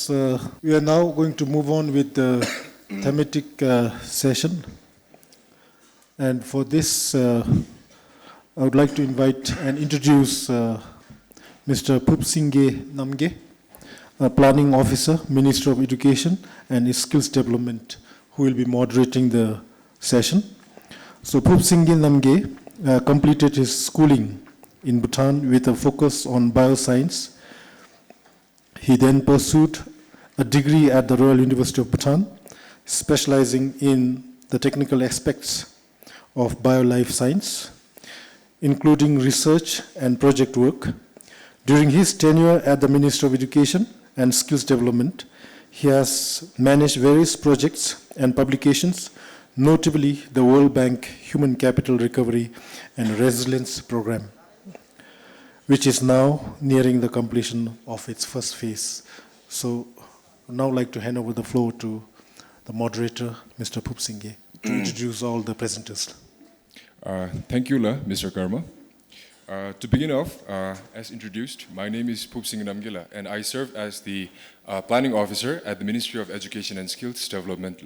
Yes, we are now going to move on with the thematic session. And for this, I would like to invite and introduce Mr. Phupsingye Namge, Planning Officer, Minister of Education and Skills Development, who will be moderating the session. So Phupsingye Namge completed his schooling in Bhutan with a focus on bioscience. He then pursued a degree at the Royal University of Bhutan, specializing in the technical aspects of biolife science, including research and project work. During his tenure at the Ministry of Education and Skills Development, he has managed various projects and publications, notably the World Bank Human Capital Recovery and Resilience Program, which is now nearing the completion of its first phase. So I'd now like to hand over the floor to the moderator, Mr. Phupsingye, to introduce all the presenters. Thank you, Mr. Karma. To begin off, as introduced, my name is Phupsingye Namge, and I serve as the Planning Officer at the Ministry of Education and Skills Development.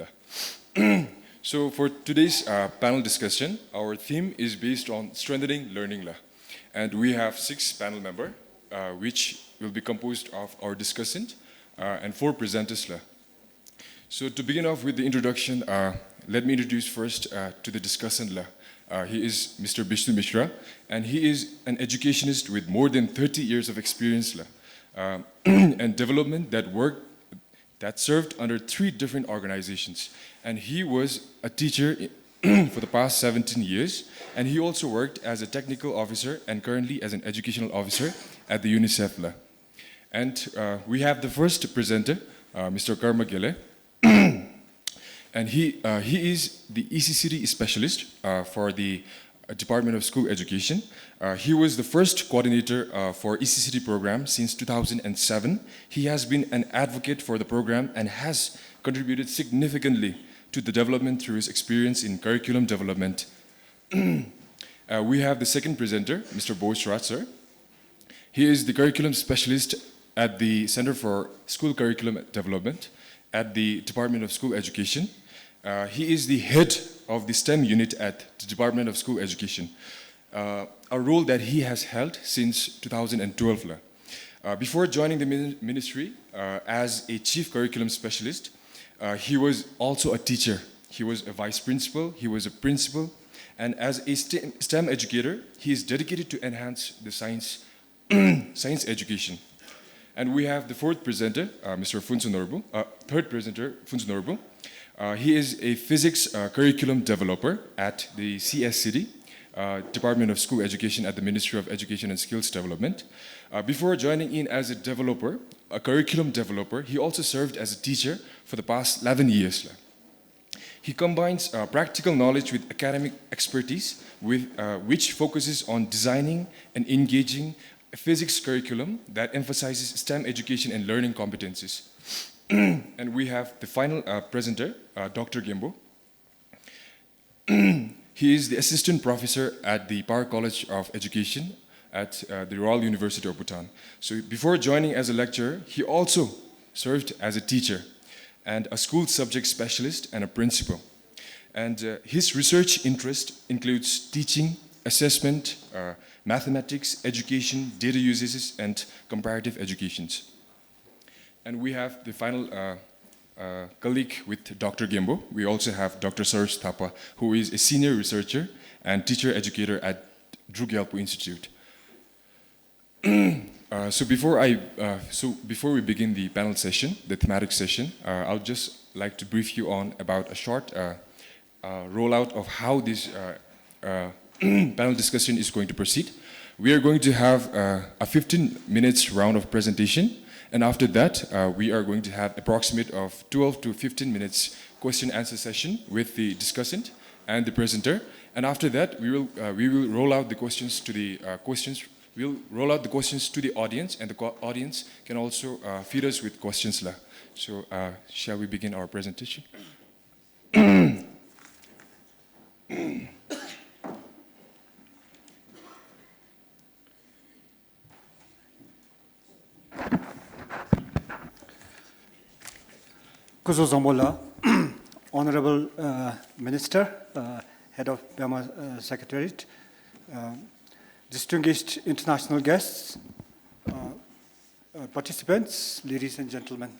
So for today's panel discussion, our theme is based on strengthening learning. And we have 6 panel members, which will be composed of our discussant and 4 presenters. So to begin off with the introduction, let me introduce first to the discussant. He is Mr. Bishnu Mishra, and he is an educationist with more than 30 years of experience and development that served under 3 different organizations. And he was a teacher for the past 17 years, and he also worked as a technical officer and currently as an educational officer at the UNICEF. And we have the first presenter, Mr. Karma Gele, and he is the ECCD specialist for the Department of School Education. He was the first coordinator for ECCD program since 2007. He has been an advocate for the program and has contributed significantly to the development through his experience in curriculum development. We have the second presenter, Mr. Bo Schratzer. He is the curriculum specialist at the Center for School Curriculum Development at the Department of School Education. He is the head of the STEM unit at the Department of School Education, a role that he has held since 2012. Before joining the ministry as a chief curriculum specialist, he was also a teacher. He was a vice principal, he was a principal, and as a STEM educator, he is dedicated to enhance the science education. And we have the fourth presenter, Mr. Funsu Norbu, third presenter, Funsu Norbu. He is a physics curriculum developer at the CSCD, Department of School Education at the Ministry of Education and Skills Development. Before joining in as a developer, a curriculum developer, he also served as a teacher for the past 11 years. He combines practical knowledge with academic expertise, which focuses on designing and engaging a physics curriculum that emphasizes STEM education and learning competencies. And we have the final presenter, Dr. Gembo. He is the assistant professor at the Par College of Education at the Royal University of Bhutan. So before joining as a lecturer, he also served as a teacher and a school subject specialist and a principal. And his research interest includes teaching, assessment, mathematics, education, data uses, and comparative educations. And we have the final colleague with Dr. Gembo. We also have Dr. Saroj Thapa, who is a senior researcher and teacher educator at Drugyalpo Institute. So before we begin the panel session, the thematic session, I would just like to brief you on about a short rollout of how this panel discussion is going to proceed. We are going to have a 15 minutes round of presentation, and after that, we are going to have approximate of 12 to 15 minutes question-answer session with the discussant and the presenter. And after that, we will roll out the questions to the We'll roll out the questions to the audience, and the audience can also feed us with questions. So, shall we begin our presentation? Kuzo Zambola, Honorable Minister, Head of Burma Secretariat, distinguished international guests, participants, ladies and gentlemen.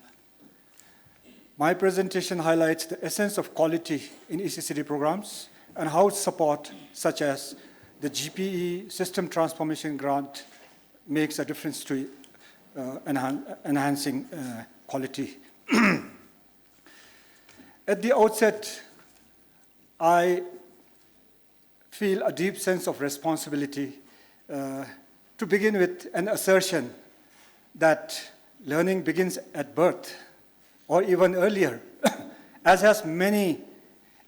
My presentation highlights the essence of quality in ECCD programs and how support such as the GPE System Transformation Grant makes a difference to enhancing quality. At the outset, I feel a deep sense of responsibility to begin with an assertion that learning begins at birth or even earlier, as has many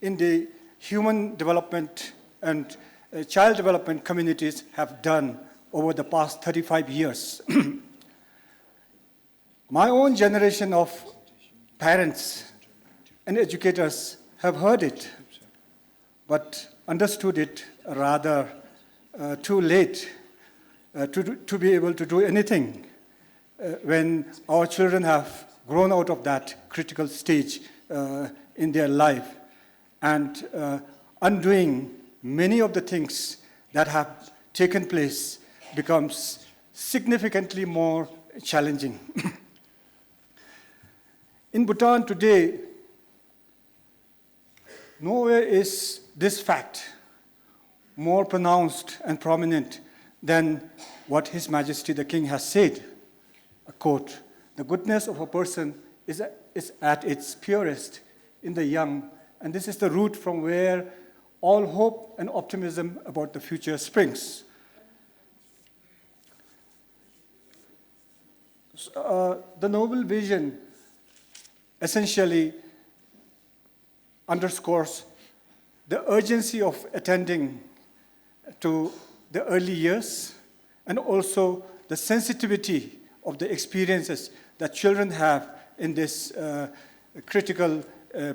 in the human development and child development communities have done over the past 35 years. My own generation of parents and educators have heard it, but understood it rather too late to be able to do anything when our children have grown out of that critical stage in their life and undoing many of the things that have taken place becomes significantly more challenging. In Bhutan today, nowhere is this fact more pronounced and prominent than what His Majesty the King has said. A quote, "The goodness of a person is at its purest in the young, and this is the root from where all hope and optimism about the future springs." The noble vision essentially underscores the urgency of attending to the early years and also the sensitivity of the experiences that children have in this critical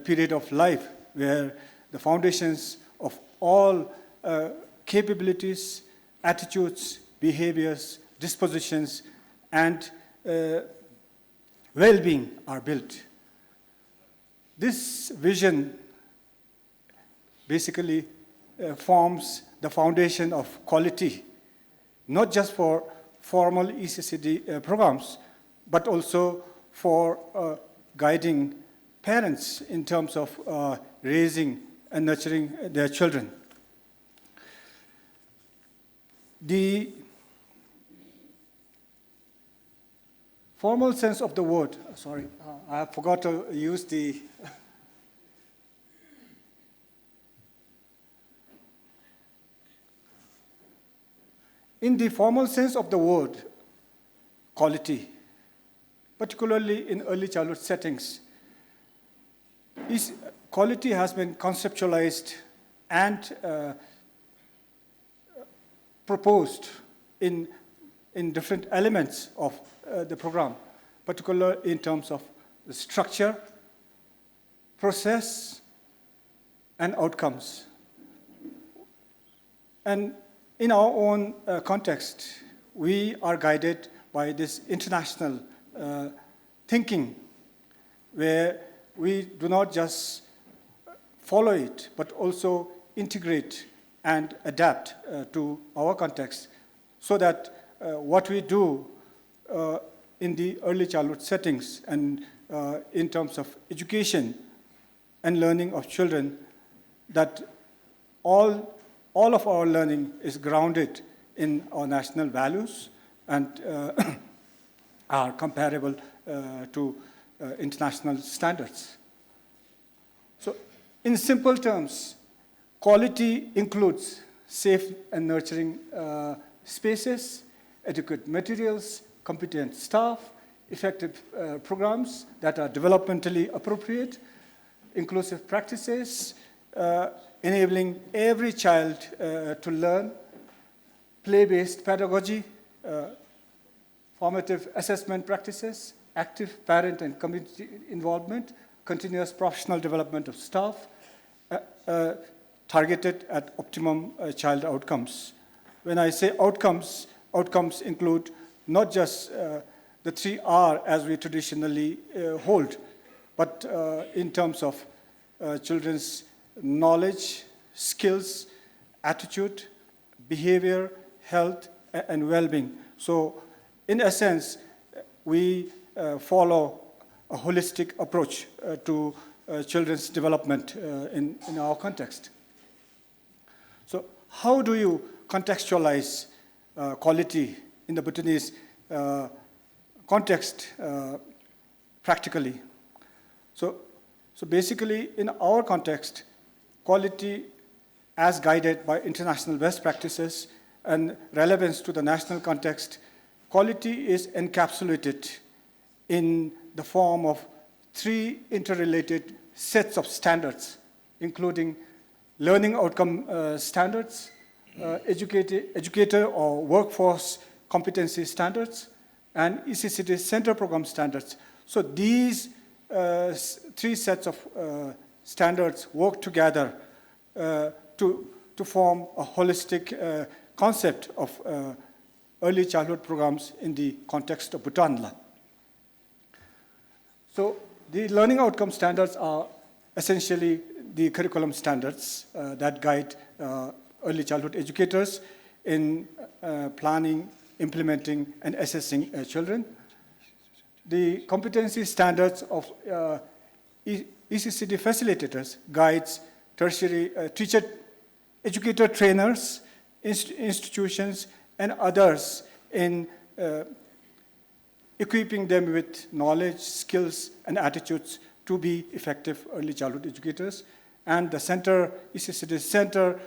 period of life where the foundations of all capabilities, attitudes, behaviors, dispositions, and well-being are built. This vision basically forms the foundation of quality, not just for formal ECCD programs, but also for guiding parents in terms of raising and nurturing their children. The formal sense of the word, sorry, I forgot to use the in the formal sense of the word, quality, particularly in early childhood settings, quality has been conceptualized and proposed in different elements of the program, particularly in terms of the structure, process, and outcomes. And in our own context, we are guided by this international thinking where we do not just follow it, but also integrate and adapt to our context so that what we do in the early childhood settings and in terms of education and learning of children, that all of our learning is grounded in our national values and are comparable to international standards. So in simple terms, quality includes safe and nurturing spaces, adequate materials, competent staff, effective programs that are developmentally appropriate, inclusive practices, enabling every child to learn, play-based pedagogy, formative assessment practices, active parent and community involvement, continuous professional development of staff, targeted at optimum child outcomes. When I say outcomes, outcomes include not just the 3R as we traditionally hold, but in terms of children's knowledge, skills, attitude, behavior, health, and well-being. So in essence, we follow a holistic approach to children's development in our context. So how do you contextualize quality in the Bhutanese context practically? So basically, in our context, quality as guided by international best practices and relevance to the national context, quality is encapsulated in the form of 3 interrelated sets of standards, including learning outcome standards, educator or workforce competency standards, and ECCD center program standards. So these 3 sets of standards work together to form a holistic concept of early childhood programs in the context of Bhutan. So the learning outcome standards are essentially the curriculum standards that guide early childhood educators in planning, implementing, and assessing children. The competency standards of ECCD facilitators guides tertiary teacher, educator trainers, institutions, and others in equipping them with knowledge, skills, and attitudes to be effective early childhood educators. And the center, ECCD center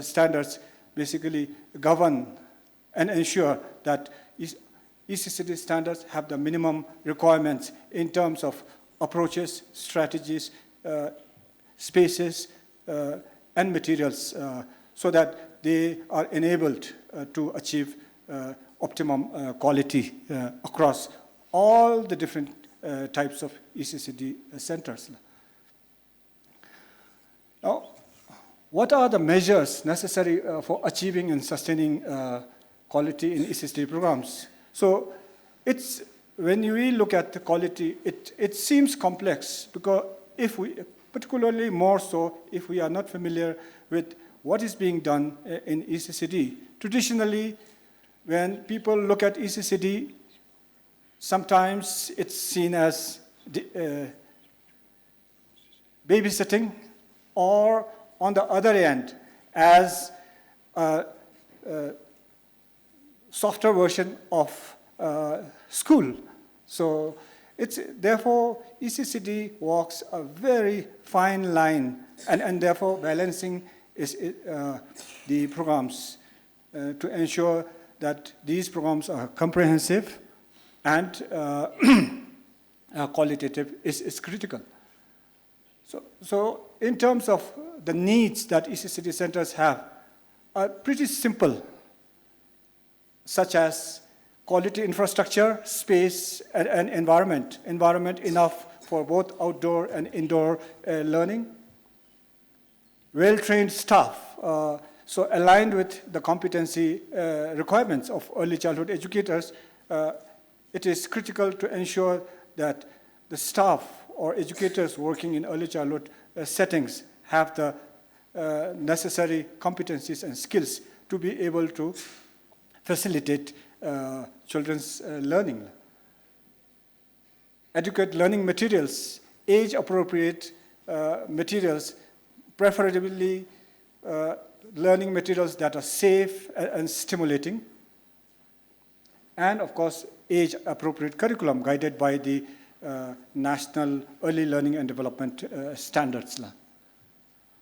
standards basically govern and ensure that ECCD standards have the minimum requirements in terms of approaches, strategies, spaces, and materials so that they are enabled to achieve optimum quality across all the different types of ECCD centers. Now, what are the measures necessary for achieving and sustaining quality in ECCD programs? So it's, when we look at the quality, it seems complex because if we, particularly more so if we are not familiar with what is being done in ECCD. Traditionally, when people look at ECCD, sometimes it's seen as babysitting, or on the other end, as a softer version of school. So it's, therefore, ECCD walks a very fine line, and therefore balancing is the programs to ensure that these programs are comprehensive and qualitative is critical. So in terms of the needs that ECCD centers have are pretty simple, such as quality infrastructure, space, and environment enough for both outdoor and indoor learning, well-trained staff, so aligned with the competency requirements of early childhood educators. It is critical to ensure that the staff or educators working in early childhood settings have the necessary competencies and skills to be able to facilitate children's learning. Adequate learning materials, age-appropriate materials, preferably learning materials that are safe and stimulating, and of course, age-appropriate curriculum guided by the National Early Learning and Development Standards.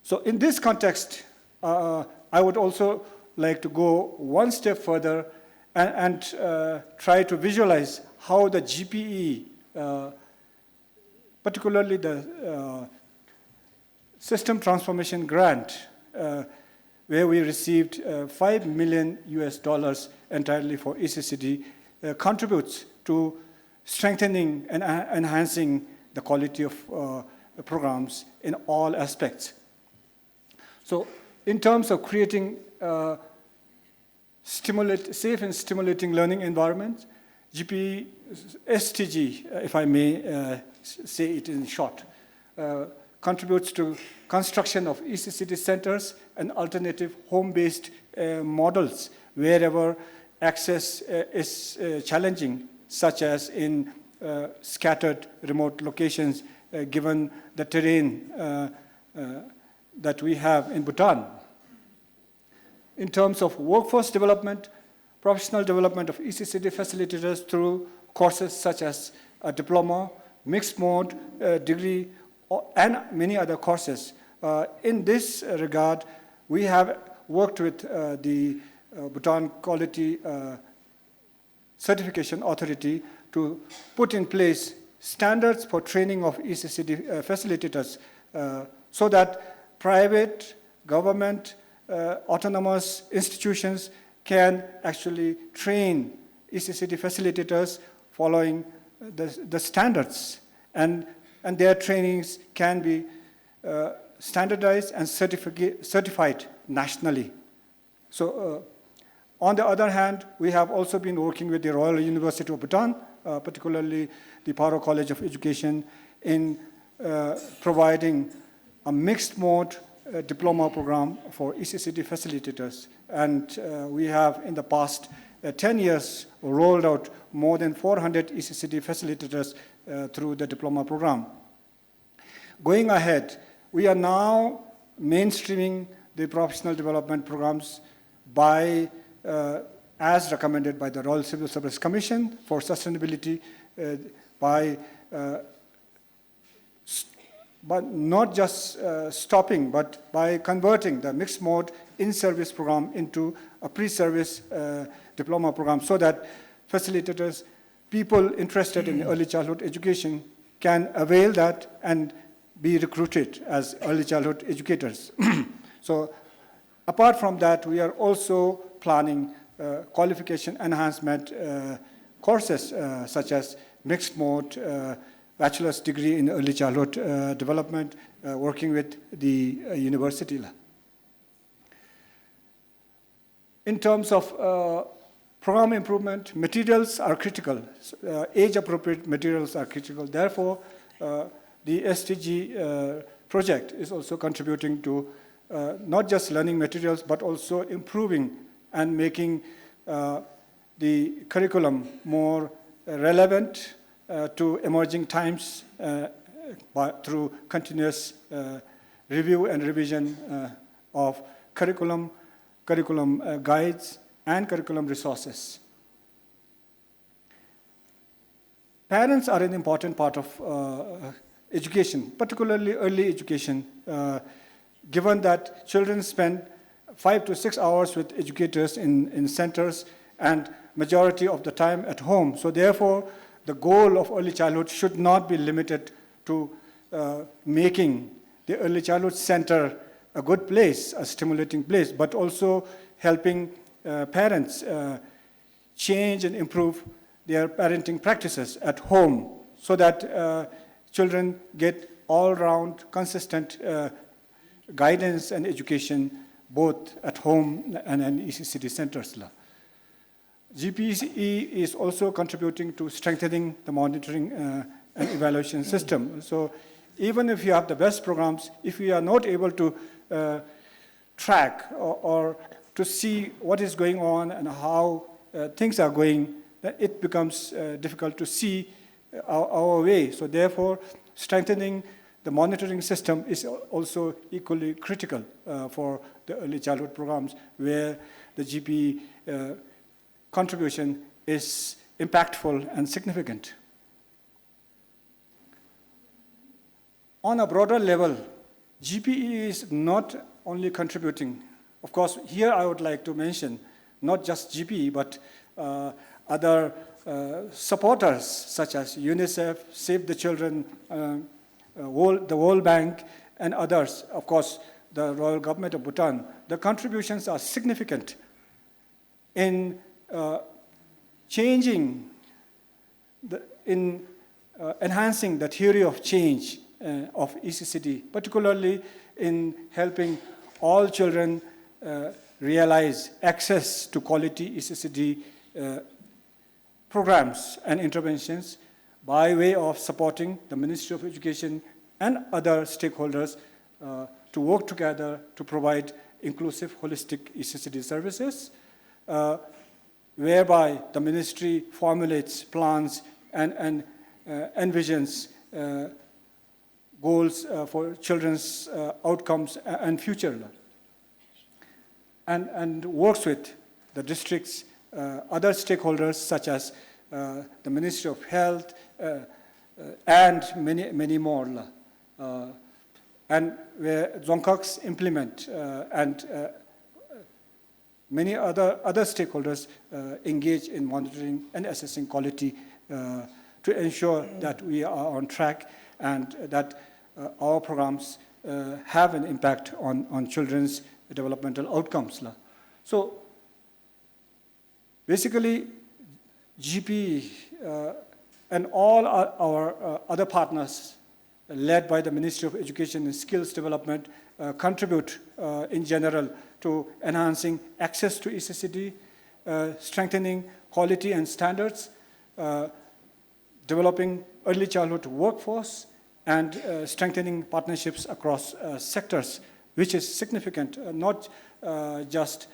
So in this context, I would also like to go one step further and try to visualize how the GPE, particularly the System Transformation Grant, where we received $5 million entirely for ECCD, contributes to strengthening and enhancing the quality of programs in all aspects. So in terms of creating safe and stimulating learning environments, GPE STG, if I may say it in short, contributes to construction of ECCD centers and alternative home-based models wherever access is challenging, such as in scattered remote locations, given the terrain that we have in Bhutan. In terms of workforce development, professional development of ECCD facilitators through courses such as a diploma, mixed mode, degree, and many other courses. In this regard, we have worked with the Bhutan Quality Certification Authority to put in place standards for training of ECCD facilitators so that private, government, autonomous institutions can actually train ECCD facilitators following the standards, and their trainings can be standardized and certified nationally. So on the other hand, we have also been working with the Royal University of Bhutan, particularly the Paro College of Education, in providing a mixed mode diploma program for ECCD facilitators. And we have, in the past 10 years, rolled out more than 400 ECCD facilitators through the diploma program. Going ahead, we are now mainstreaming the professional development programs by, as recommended by the Royal Civil Service Commission for Sustainability, but not just stopping, but by converting the mixed mode in-service program into a pre-service diploma program so that facilitators, people interested in early childhood education, can avail that and be recruited as early childhood educators. So apart from that, we are also planning qualification enhancement courses such as mixed mode, bachelor's degree in early childhood development, working with the university. In terms of program improvement, materials are critical. Age-appropriate materials are critical. Therefore, the STG project is also contributing to not just learning materials, but also improving and making the curriculum more relevant to emerging times through continuous review and revision of curriculum guides, and curriculum resources. Parents are an important part of education, particularly early education, given that children spend 5 to 6 hours with educators in centers and majority of the time at home. So therefore, the goal of early childhood should not be limited to making the early childhood center a good place, a stimulating place, but also helping parents change and improve their parenting practices at home so that children get all-round consistent guidance and education both at home and in ECCD centers. GPE is also contributing to strengthening the monitoring and evaluation system. So even if you have the best programs, if you are not able to track or to see what is going on and how things are going, it becomes difficult to see our way. So therefore, strengthening the monitoring system is also equally critical for the early childhood programs, where the GPE contribution is impactful and significant. On a broader level, GPE is not only contributing. Of course, here I would like to mention not just GPE, but other supporters such as UNICEF, Save the Children, the World Bank, and others. Of course, the Royal Government of Bhutan. The contributions are significant in changing, enhancing the theory of change of ECCD, particularly in helping all children realize access to quality ECCD programs and interventions by way of supporting the Ministry of Education and other stakeholders to work together to provide inclusive, holistic ECCD services, whereby the ministry formulates plans and envisions goals for children's outcomes and future, and works with the district's other stakeholders such as the Ministry of Health and many more. And where Dzongkhag's implement and many other stakeholders engage in monitoring and assessing quality to ensure that we are on track and that our programs have an impact on children's developmental outcomes. So basically, GPE and all our other partners led by the Ministry of Education and Skills Development contribute in general to enhancing access to ECCD, strengthening quality and standards, developing early childhood workforce, and strengthening partnerships across sectors, which is significant, not just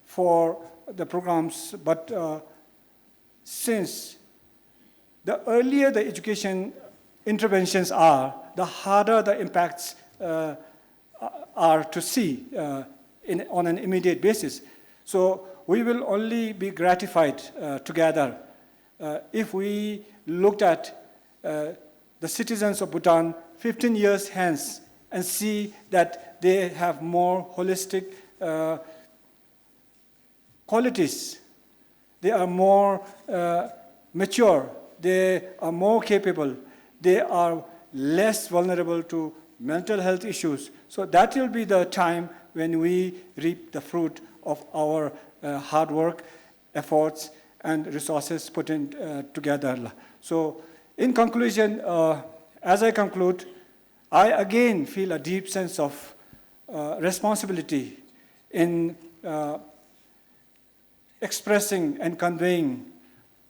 for the programs, but since the earlier the education interventions are, the harder the impacts are to see on an immediate basis. So we will only be gratified together if we looked at the citizens of Bhutan 15 years hence and see that they have more holistic qualities. They are more mature. They are more capable. They are less vulnerable to mental health issues. So that will be the time when we reap the fruit of our hard work, efforts, and resources put in together. So in conclusion, as I conclude, I again feel a deep sense of responsibility in expressing and conveying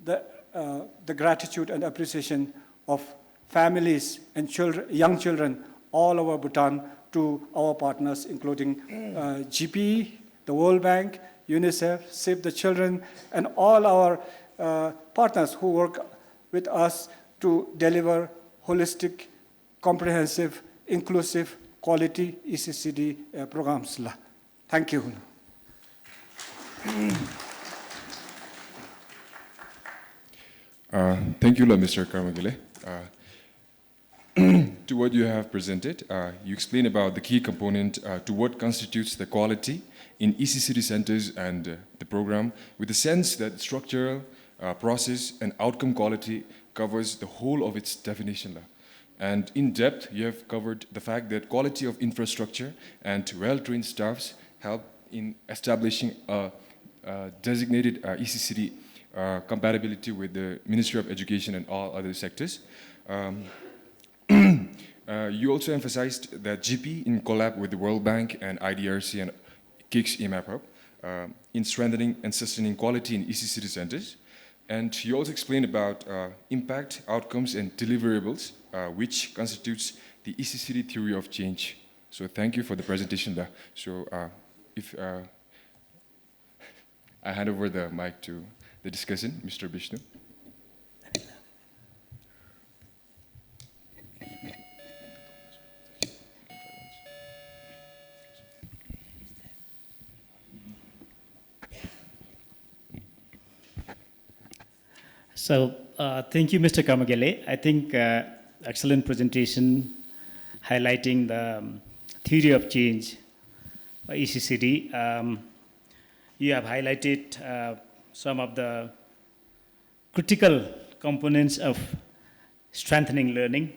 the gratitude and appreciation of families and children, young children all over Bhutan to our partners, including GPE, the World Bank, UNICEF, Save the Children, and all our partners who work with us to deliver holistic, comprehensive, inclusive, quality ECCD programs. Thank you. Thank you, Mr. Karmagile. To what you have presented, you explained about the key component to what constitutes the quality in ECCD centers and the program, with the sense that structural, process, and outcome quality covers the whole of its definition. And in depth, you have covered the fact that quality of infrastructure and well-trained staffs help in establishing a designated ECCD compatibility with the Ministry of Education and all other sectors. You also emphasized that GP, in collab with the World Bank and IDRC and KIX EMAP in strengthening and sustaining quality in ECCD centers. And you also explained about impact, outcomes, and deliverables, which constitutes the ECCD theory of change. So thank you for the presentation there. So if I hand over the mic to the discussant, Mr. Vishnu. So thank you, Mr. Kamagele. I think excellent presentation highlighting the theory of change by ECCD. You have highlighted some of the critical components of strengthening learning.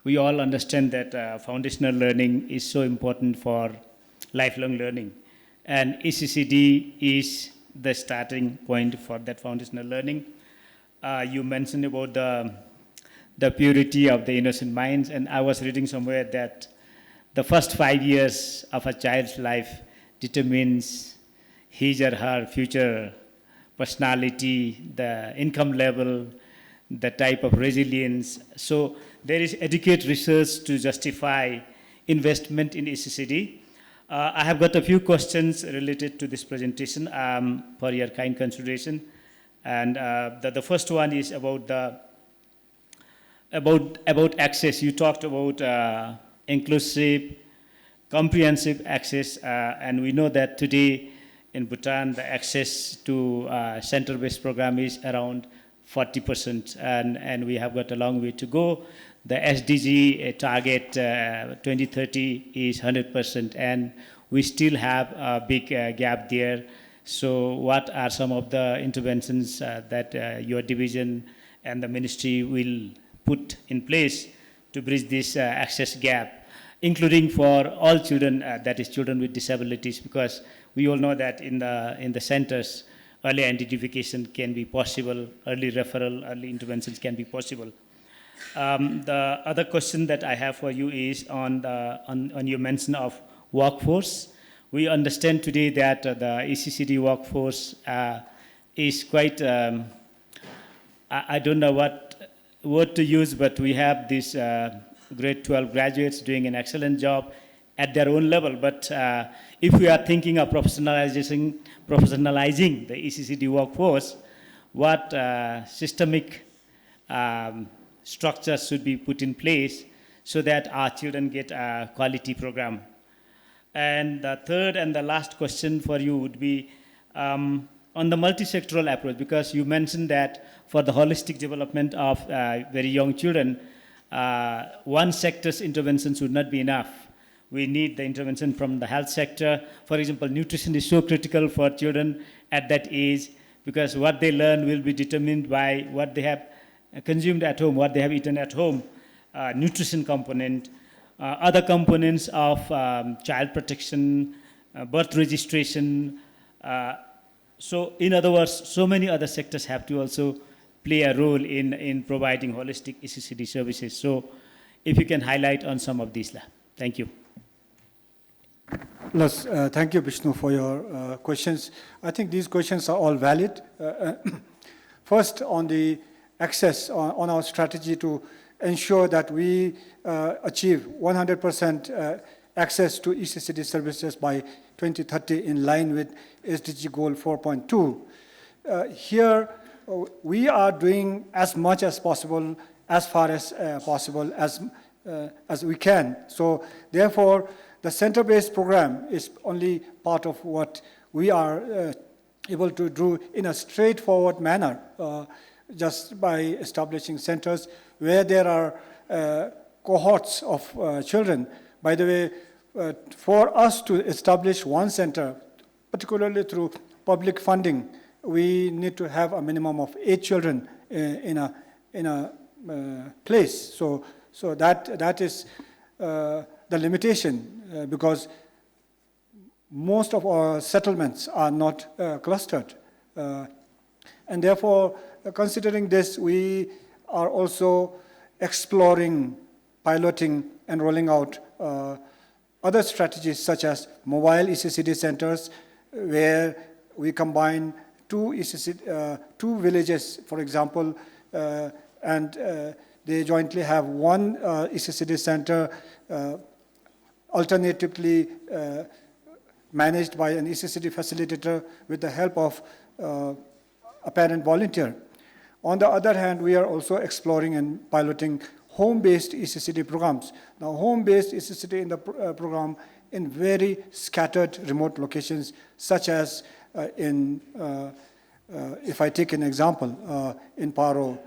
We all understand that foundational learning is so important for lifelong learning. And ECCD is the starting point for that foundational learning. You mentioned about the purity of the innocent minds, and I was reading somewhere that the first 5 years of a child's life determines his or her future personality, the income level, the type of resilience. So there is adequate research to justify investment in ECCD. I have got a few questions related to this presentation for your kind consideration. And the first one is about access. You talked about inclusive, comprehensive access, and we know that today in Bhutan, the access to center-based program is around 40%, and we have got a long way to go. The SDG target 2030 is 100%, and we still have a big gap there. So what are some of the interventions that your division and the ministry will put in place to bridge this access gap, including for all children, that is children with disabilities, because we all know that in the centers, early identification can be possible, early referral, early interventions can be possible. The other question that I have for you is on your mention of workforce. We understand today that the ECCD workforce is quite, I don't know what word to use, but we have these grade 12 graduates doing an excellent job at their own level. But if we are thinking of professionalizing the ECCD workforce, what systemic structures should be put in place so that our children get a quality program? And the third and the last question for you would be on the multi-sectoral approach, because you mentioned that for the holistic development of very young children, one sector's interventions would not be enough. We need the intervention from the health sector. For example, nutrition is so critical for children at that age, because what they learn will be determined by what they have consumed at home, what they have eaten at home, nutrition component, other components of child protection, birth registration. So in other words, so many other sectors have to also play a role in providing holistic ECCD services. So if you can highlight on some of these. Thank you. Plus, thank you, Vishnu, for your questions. I think these questions are all valid. First, on the access, on our strategy to ensure that we achieve 100% access to ECCD services by 2030 in line with SDG goal 4.2. Here, we are doing as much as possible, as far as possible, as we can. So therefore, the center-based program is only part of what we are able to do in a straightforward manner, just by establishing centers where there are cohorts of children. By the way, for us to establish one center, particularly through public funding, we need to have a minimum of 8 children in a place. So that is the limitation, because most of our settlements are not clustered. And therefore, considering this, we are also exploring, piloting, and rolling out other strategies such as mobile ECCD centers, where we combine two villages, for example, and they jointly have one ECCD center, alternatively managed by an ECCD facilitator with the help of a parent volunteer. On the other hand, we are also exploring and piloting home-based ECCD programs. Now, home-based ECCD in the program in very scattered remote locations, such as if I take an example, in Paro,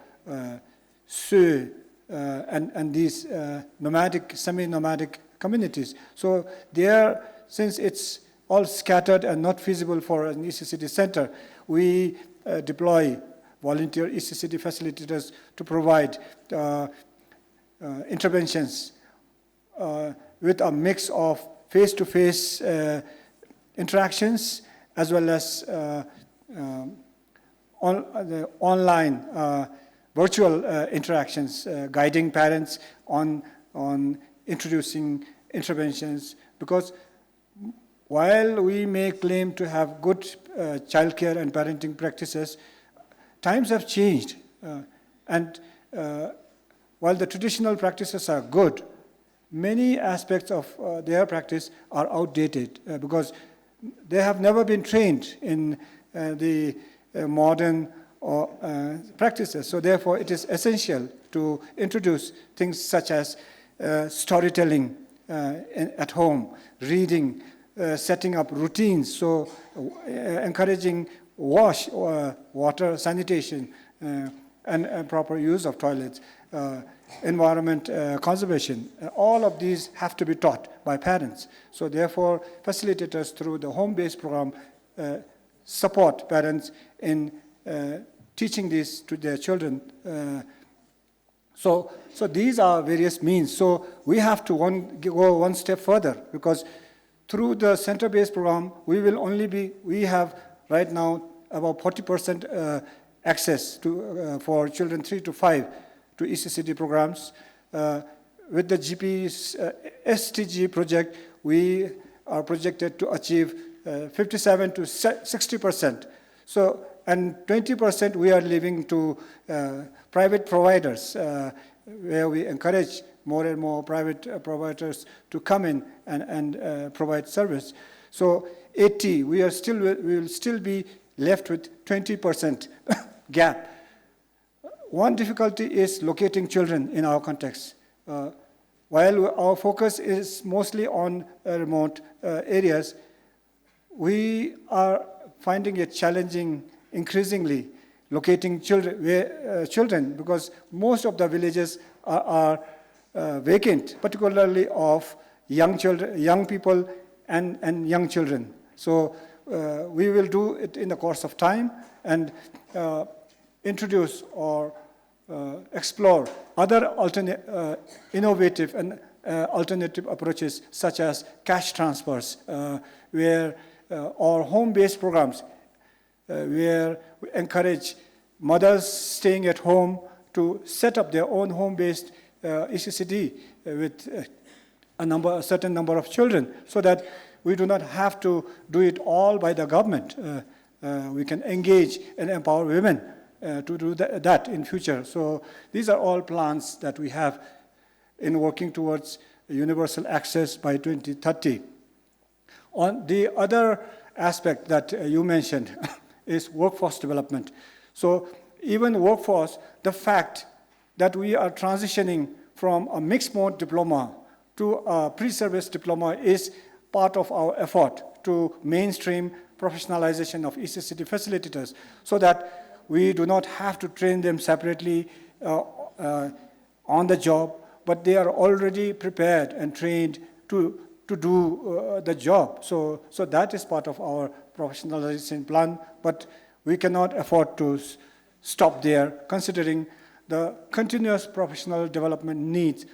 Sue, and these nomadic, semi-nomadic communities. So there, since it's all scattered and not feasible for an ECCD center, we deploy volunteer ECCD facilitators to provide interventions with a mix of face-to-face interactions as well as online virtual interactions, guiding parents on introducing interventions, because while we may claim to have good childcare and parenting practices, times have changed. And while the traditional practices are good, many aspects of their practice are outdated because they have never been trained in the modern practices. So therefore, it is essential to introduce things such as storytelling at home, reading, setting up routines, so encouraging water sanitation and proper use of toilets, environment conservation. All of these have to be taught by parents. So therefore, facilitators through the home-based program support parents in teaching this to their children. So these are various means. So we have to go one step further, because through the center-based program, we have right now about 40% access to for children 3 to 5 to ECCD programs. With the GPE's STG project, we are projected to achieve 57 to 60%. So, and 20% we are leaving to private providers, where we encourage more and more private providers to come in and provide service. So 80, we will still be left with 20% gap. One difficulty is locating children in our context. While our focus is mostly on remote areas, we are finding it challenging increasingly locating children, because most of the villages are vacant, particularly of young people and young children. So we will do it in the course of time and introduce or explore other innovative and alternative approaches, such as cash transfers, or home-based programs, where we encourage mothers staying at home to set up their own home-based ECCD with a certain number of children, so that we do not have to do it all by the government. We can engage and empower women to do that in future. So these are all plans that we have in working towards universal access by 2030. On the other aspect that you mentioned is workforce development. So even workforce, the fact that we are transitioning from a mixed mode diploma to a pre-service diploma is part of our effort to mainstream professionalization of ECCD facilitators, so that we do not have to train them separately on the job, but they are already prepared and trained to do the job. So that is part of our professionalization plan, but we cannot afford to stop there, considering the continuous professional development needs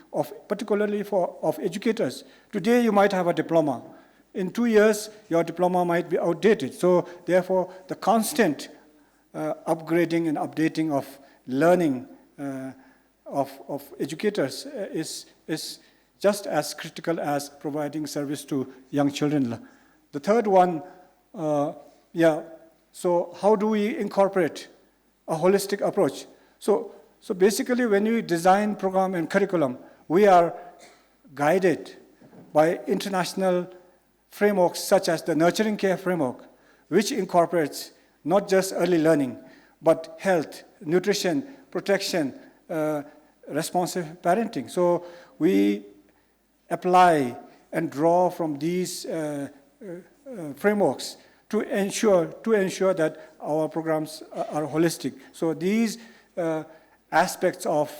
particularly of educators. Today you might have a diploma. In 2 years, your diploma might be outdated. So therefore, the constant upgrading and updating of learning of educators is just as critical as providing service to young children. The third one, so how do we incorporate a holistic approach? So basically, when we design program and curriculum, we are guided by international frameworks such as the Nurturing Care Framework, which incorporates not just early learning, but health, nutrition, protection, responsive parenting. So we apply and draw from these frameworks to ensure that our programs are holistic. So these aspects of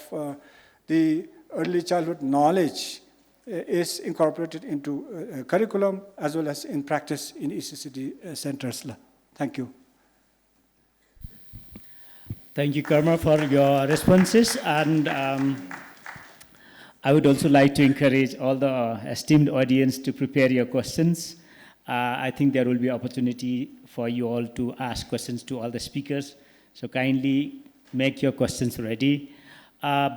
the early childhood knowledge is incorporated into curriculum as well as in practice in ECCD centers. Thank you. Thank you, Karma, for your responses. And I would also like to encourage all the esteemed audience to prepare your questions. I think there will be opportunity for you all to ask questions to all the speakers. So kindly make your questions ready.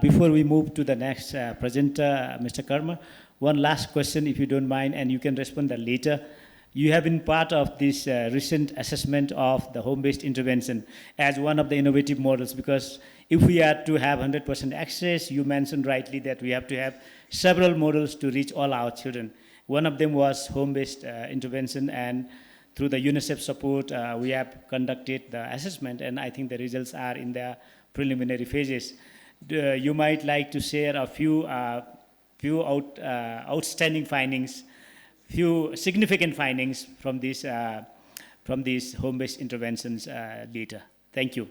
Before we move to the next presenter, Mr. Karma, one last question, if you don't mind, and you can respond later. you have been part of this recent assessment of the home-based intervention as one of the innovative models, because if we are to have 100% access, you mentioned rightly that we have to have several models to reach all our children. One of them was home-based intervention, and through the UNICEF support, we have conducted the assessment, and I think the results are in the preliminary phases. You might like to share a few outstanding findings, few significant findings from these home-based interventions data. Thank you.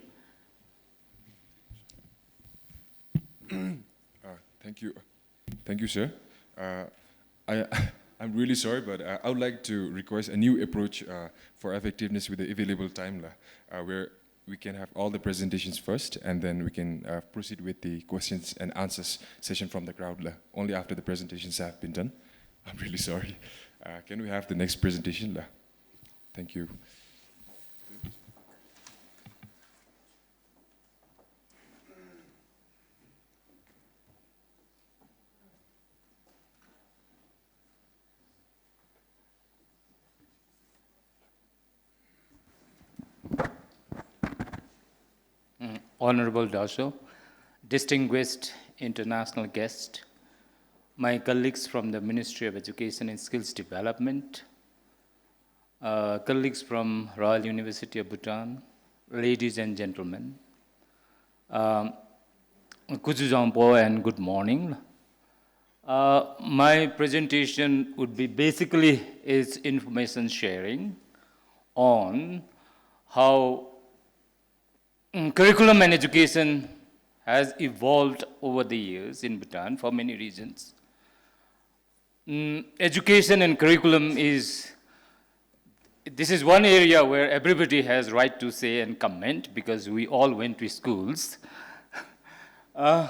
Thank you, sir. I'm really sorry, but I would like to request a new approach for effectiveness with the available time, where we can have all the presentations first, and then we can proceed with the questions and answers session from the crowd, only after the presentations have been done. I'm really sorry. Can we have the next presentation? Thank you. Honorable Dasho, distinguished international guests, my colleagues from the Ministry of Education and Skills Development, colleagues from Royal University of Bhutan, ladies and gentlemen, Kujujampo and good morning. My presentation would be basically is information sharing on how curriculum and education has evolved over the years in Bhutan for many reasons. Education and curriculum this is one area where everybody has right to say and comment, because we all went to schools. The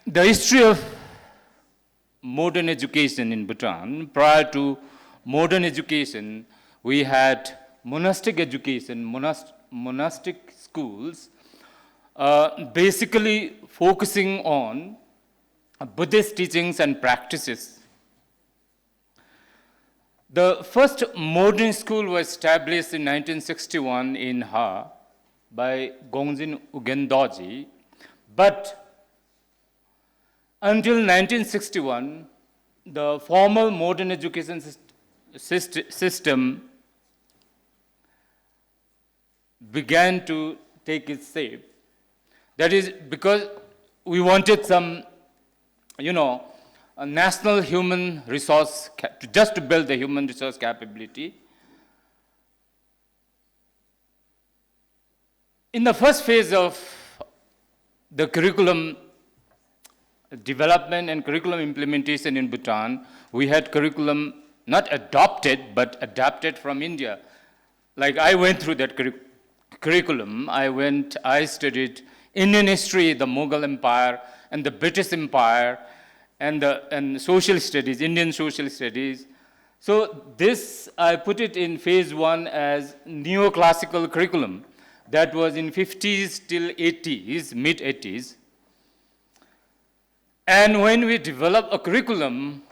history of modern education in Bhutan. Prior to modern education, we had monastic education, monastic schools, basically focusing on Buddhist teachings and practices. The first modern school was established in 1961 in Ha by Gongjin Ugendoji, but until 1961, the formal modern education system began to take its shape. That is because we wanted some, a national human resource, just to build the human resource capability. In the first phase of the curriculum development and curriculum implementation in Bhutan, we had curriculum not adopted, but adapted from India. Like I went through that curriculum. I studied Indian history, the Mughal Empire, and the British Empire, and social studies, Indian social studies. So this, I put it in phase one as neoclassical curriculum. That was in 50s till 80s, mid 80s. And when we develop a curriculum,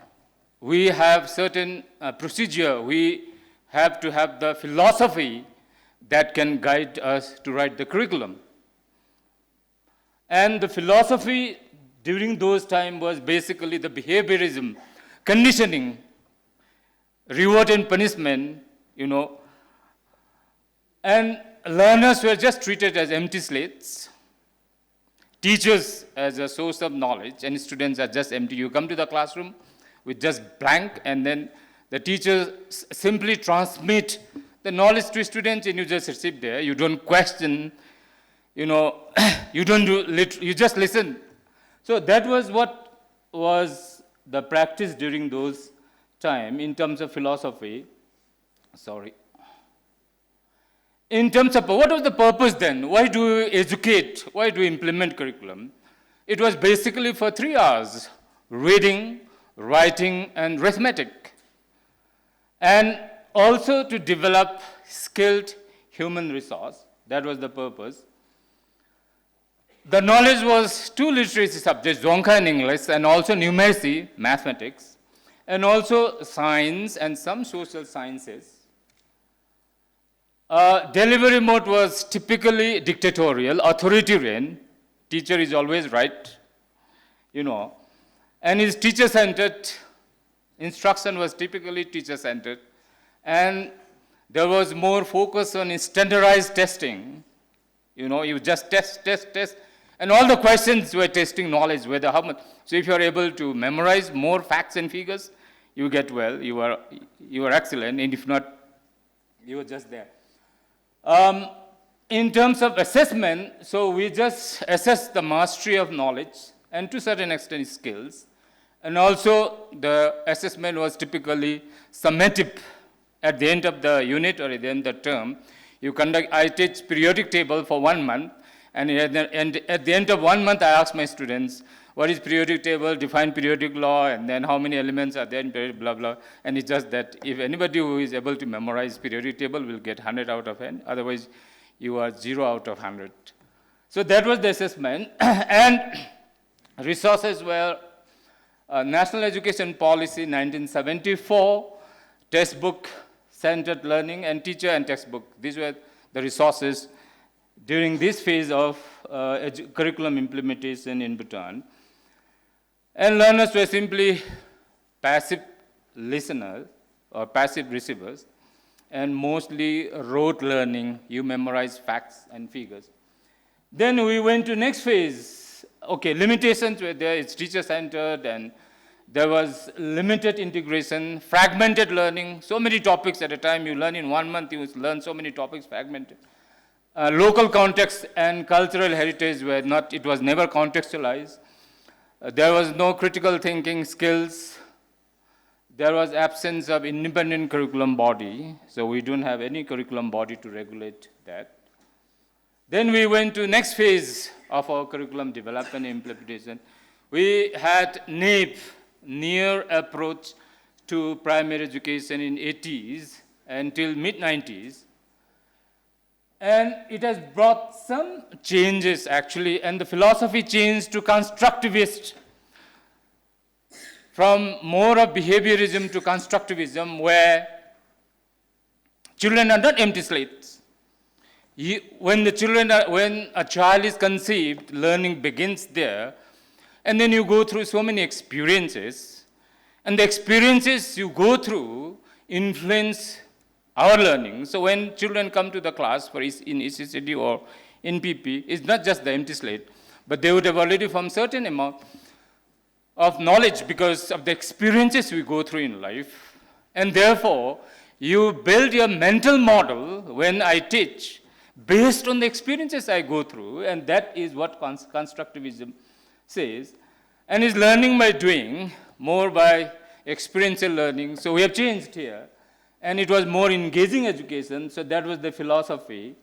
we have certain procedure. We have to have the philosophy that can guide us to write the curriculum. And the philosophy during those times was basically the behaviorism, conditioning, reward and punishment, And learners were just treated as empty slates. Teachers as a source of knowledge, and students are just empty. You come to the classroom with just blank, and then the teachers simply transmit the knowledge to students, and you just sit there. You don't question, you don't you just listen. So that was what was the practice during those time in terms of philosophy. In terms of what was the purpose then? Why do we educate? Why do we implement curriculum? It was basically for 3 hours: reading, writing, and arithmetic. And also to develop skilled human resource. That was the purpose. the knowledge was two literacy subjects, Dzongkha and English, and also numeracy, mathematics, and also science and some social sciences. Delivery mode was typically dictatorial, authoritarian. Teacher is always right, and is teacher-centered. Instruction was typically teacher-centered, and there was more focus on standardized testing. You just test, and all the questions were testing knowledge, whether how much. So if you are able to memorize more facts and figures, you get well, you are excellent, and if not, you are just there. In terms of assessment, so we just assess the mastery of knowledge and to a certain extent skills. And also the assessment was typically summative. At the end of the unit or at the end of the term, I teach periodic table for 1 month, and at the end of 1 month, I ask my students, what is periodic table, define periodic law, and then how many elements are there in periodic, blah, blah. And it's just that if anybody who is able to memorize periodic table will get 100 out of 100, otherwise you are 0 out of 100. So that was the assessment. And resources were National Education Policy 1974, textbook-centered learning, and teacher and textbook. These were the resources during this phase of curriculum implementation in Bhutan. And learners were simply passive listeners or passive receivers, and mostly rote learning. You memorize facts and figures. Then we went to next phase. Okay, limitations were there. It's teacher-centered, and there was limited integration, fragmented learning. So many topics at a time. You learn in 1 month, you learn so many topics fragmented. Local context and cultural heritage were not, it was never contextualized. There was no critical thinking skills. There was absence of independent curriculum body, so we don't have any curriculum body to regulate that. Then we went to next phase of our curriculum development and implementation. We had NAP, Near Approach to Primary Education in 80s until mid-90s. And it has brought some changes, actually, and the philosophy changed to constructivist, from more of behaviorism to constructivism, where children are not empty slates. When a child is conceived, learning begins there, and then you go through so many experiences, and the experiences you go through influence our learning. So when children come to the class in ECCD or in PP, it's not just the empty slate, but they would have already formed certain amount of knowledge because of the experiences we go through in life. And therefore, you build your mental model when I teach based on the experiences I go through, and that is what constructivism says. And is learning by doing, more by experiential learning. So we have changed here. And it was more engaging education, so that was the philosophy.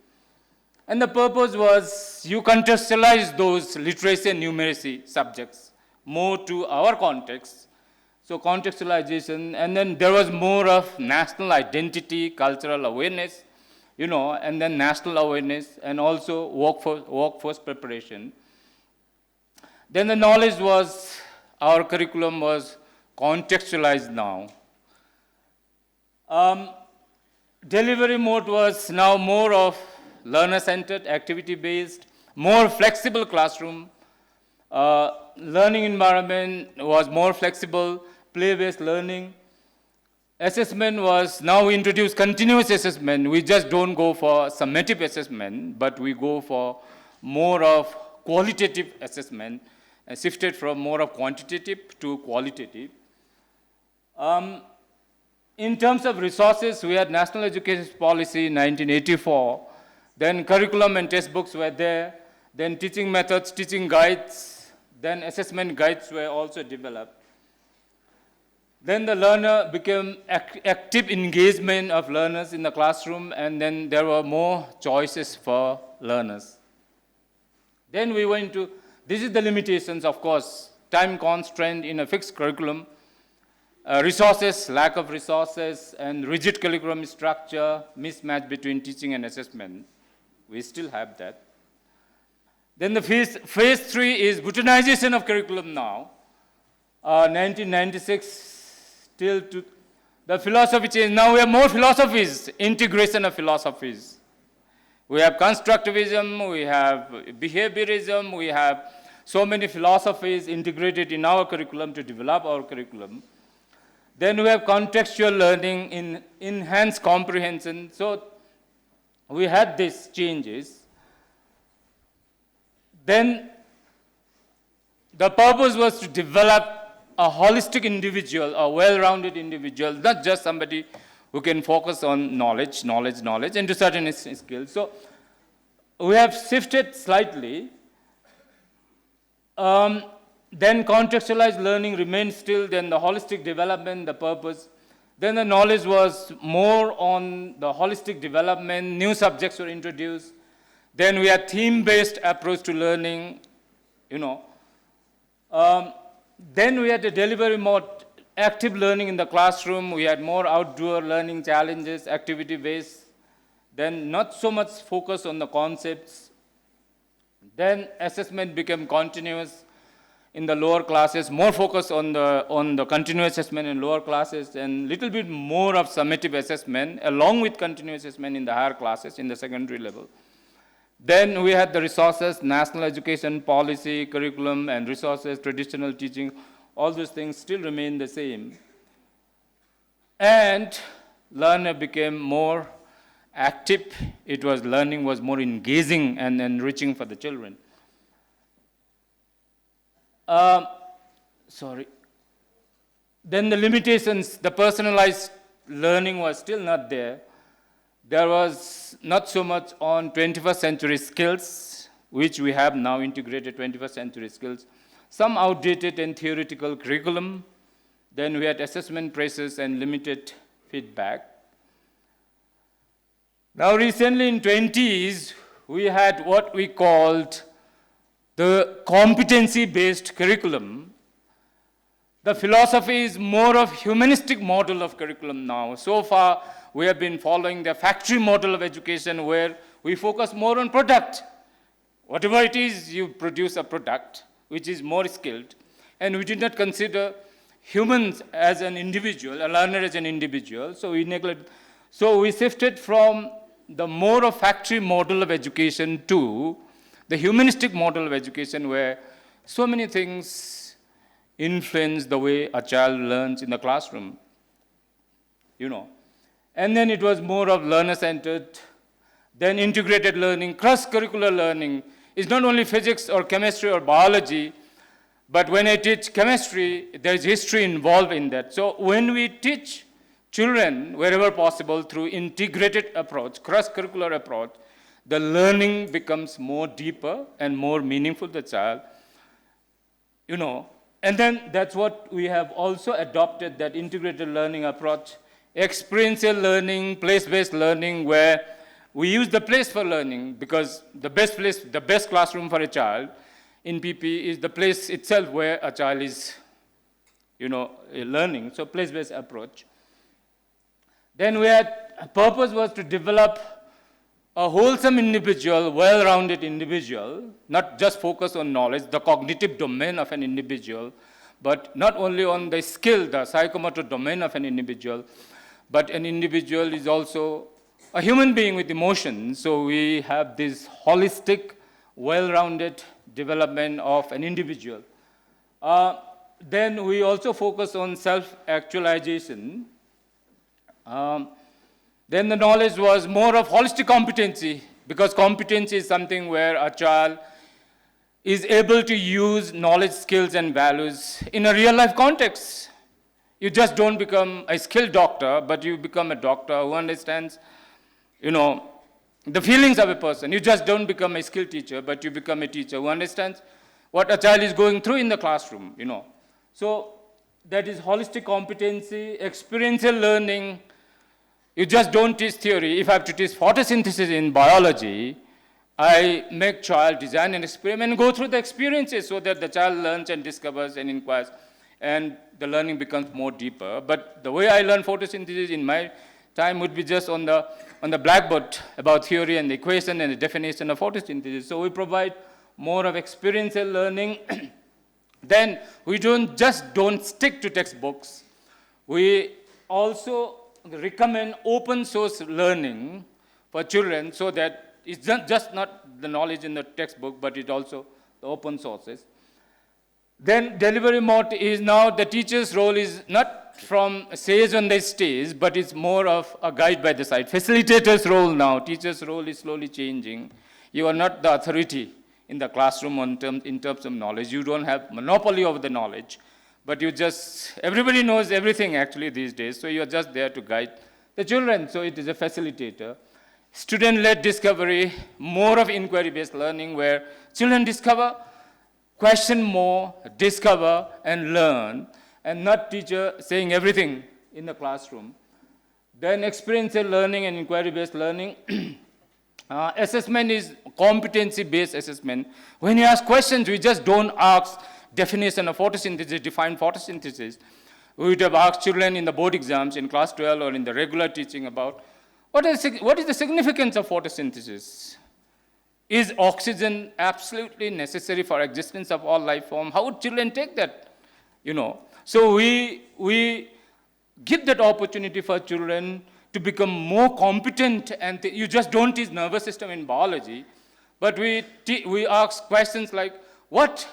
And the purpose was you contextualize those literacy and numeracy subjects more to our context. So contextualization, and then there was more of national identity, cultural awareness, and then national awareness, and also workforce preparation. Then the knowledge was, our curriculum was contextualized now. Delivery mode was now more of learner-centered, activity-based, more flexible classroom. Learning environment was more flexible, play-based learning. Assessment was, now we introduce continuous assessment. We just don't go for summative assessment, but we go for more of qualitative assessment, shifted from more of quantitative to qualitative. In terms of resources, we had National Education Policy 1984. Then curriculum and textbooks were there. Then teaching methods, teaching guides. Then assessment guides were also developed. Then the learner became active engagement of learners in the classroom, and then there were more choices for learners. Then we went to, this is the limitations, of course, time constraint in a fixed curriculum. Resources, lack of resources, and rigid curriculum structure, mismatch between teaching and assessment. We still have that. Then the phase 3 is Bhutanization of curriculum now. 1996 till to the philosophy change. Now we have more philosophies, integration of philosophies. We have constructivism, we have behaviorism, we have so many philosophies integrated in our curriculum to develop our curriculum. Then we have contextual learning in enhanced comprehension. So we had these changes. Then the purpose was to develop a holistic individual, a well-rounded individual, not just somebody who can focus on knowledge, and to certain skills. So we have shifted slightly. Then contextualized learning remained still, then the holistic development, the purpose. Then the knowledge was more on the holistic development, new subjects were introduced. Then we had theme-based approach to learning, Then we had to deliver more active learning in the classroom. We had more outdoor learning challenges, activity-based. Then not so much focus on the concepts. Then assessment became continuous in the lower classes, more focus on the continuous assessment in lower classes, and little bit more of summative assessment along with continuous assessment in the higher classes in the secondary level. Then we had the resources, national education policy, curriculum and resources, traditional teaching, all those things still remain the same. And learner became more active. Learning was more engaging and enriching for the children. Then the limitations, the personalized learning was still not there. There was not so much on 21st century skills, which we have now integrated 21st century skills. Some outdated and theoretical curriculum. Then we had assessment pressures and limited feedback. Now recently in 20s, we had what we called the competency-based curriculum. The philosophy is more of humanistic model of curriculum now. So far, we have been following the factory model of education where we focus more on product. Whatever it is, you produce a product which is more skilled. And we did not consider humans as an individual, a learner as an individual. So we shifted from the more of factory model of education to the humanistic model of education where so many things influence the way a child learns in the classroom, And then it was more of learner-centered, then integrated learning, cross-curricular learning. It's not only physics or chemistry or biology, but when I teach chemistry, there's history involved in that. So when we teach children, wherever possible, through integrated approach, cross-curricular approach, the learning becomes more deeper and more meaningful to the child, And then that's what we have also adopted, that integrated learning approach, experiential learning, place-based learning, where we use the place for learning, because the best classroom for a child in PP is the place itself where a child is, learning. So place-based approach. Then purpose was to develop a wholesome individual, well-rounded individual, not just focus on knowledge, the cognitive domain of an individual, but not only on the skill, the psychomotor domain of an individual, but an individual is also a human being with emotions. So we have this holistic, well-rounded development of an individual. Then we also focus on self-actualization. Then the knowledge was more of holistic competency, because competency is something where a child is able to use knowledge, skills, and values in a real-life context. You just don't become a skilled doctor, but you become a doctor who understands, the feelings of a person. You just don't become a skilled teacher, but you become a teacher who understands what a child is going through in the classroom, So that is holistic competency, experiential learning. You just don't teach theory. If I have to teach photosynthesis in biology, I make child design an experiment and go through the experiences so that the child learns and discovers and inquires, and the learning becomes more deeper. But the way I learn photosynthesis in my time would be just on the blackboard about theory and the equation and the definition of photosynthesis. So we provide more of experiential learning. Then we don't stick to textbooks. We also recommend open source learning for children, so that it's not the knowledge in the textbook, but it also the open sources. Then delivery mode is now the teacher's role is not from sage on the stage, but it's more of a guide by the side. Facilitator's role now, teacher's role is slowly changing. You are not the authority in the classroom in terms of knowledge. You don't have monopoly over the knowledge, but everybody knows everything actually these days, so you're just there to guide the children. So it is a facilitator. Student-led discovery, more of inquiry-based learning, where children discover, question more, discover, and learn, and not teacher saying everything in the classroom. Then experiential learning and inquiry-based learning. Assessment is competency-based assessment. When you ask questions, we just don't ask definition of photosynthesis, define photosynthesis. We would have asked children in the board exams in class 12 or in the regular teaching about what is the significance of photosynthesis? Is oxygen absolutely necessary for existence of all life form? How would children take that? So we give that opportunity for children to become more competent, and you just don't teach nervous system in biology, but we ask questions like, what,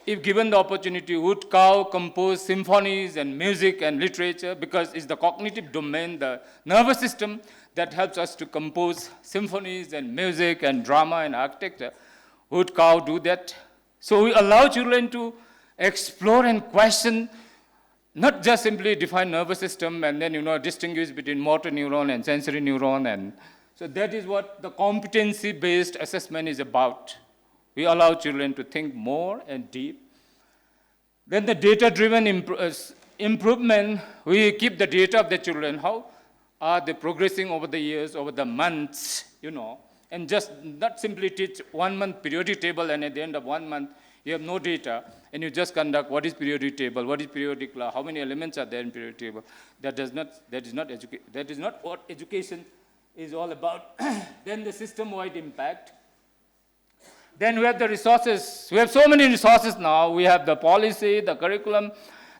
if given the opportunity, would cow compose symphonies and music and literature? Because it's the cognitive domain, the nervous system, that helps us to compose symphonies and music and drama and architecture. Would cow do that? So we allow children to explore and question, not just simply define nervous system and then distinguish between motor neuron and sensory neuron. And so that is what the competency-based assessment is about. We allow children to think more and deep. Then the data-driven improvement, we keep the data of the children. How are they progressing over the years, over the months, and just not simply teach 1 month periodic table, and at the end of 1 month, you have no data, and you just conduct what is periodic table, what is periodic law, how many elements are there in periodic table. That is not what education is all about. Then the system-wide impact. Then we have the resources. We have so many resources now. We have the policy, the curriculum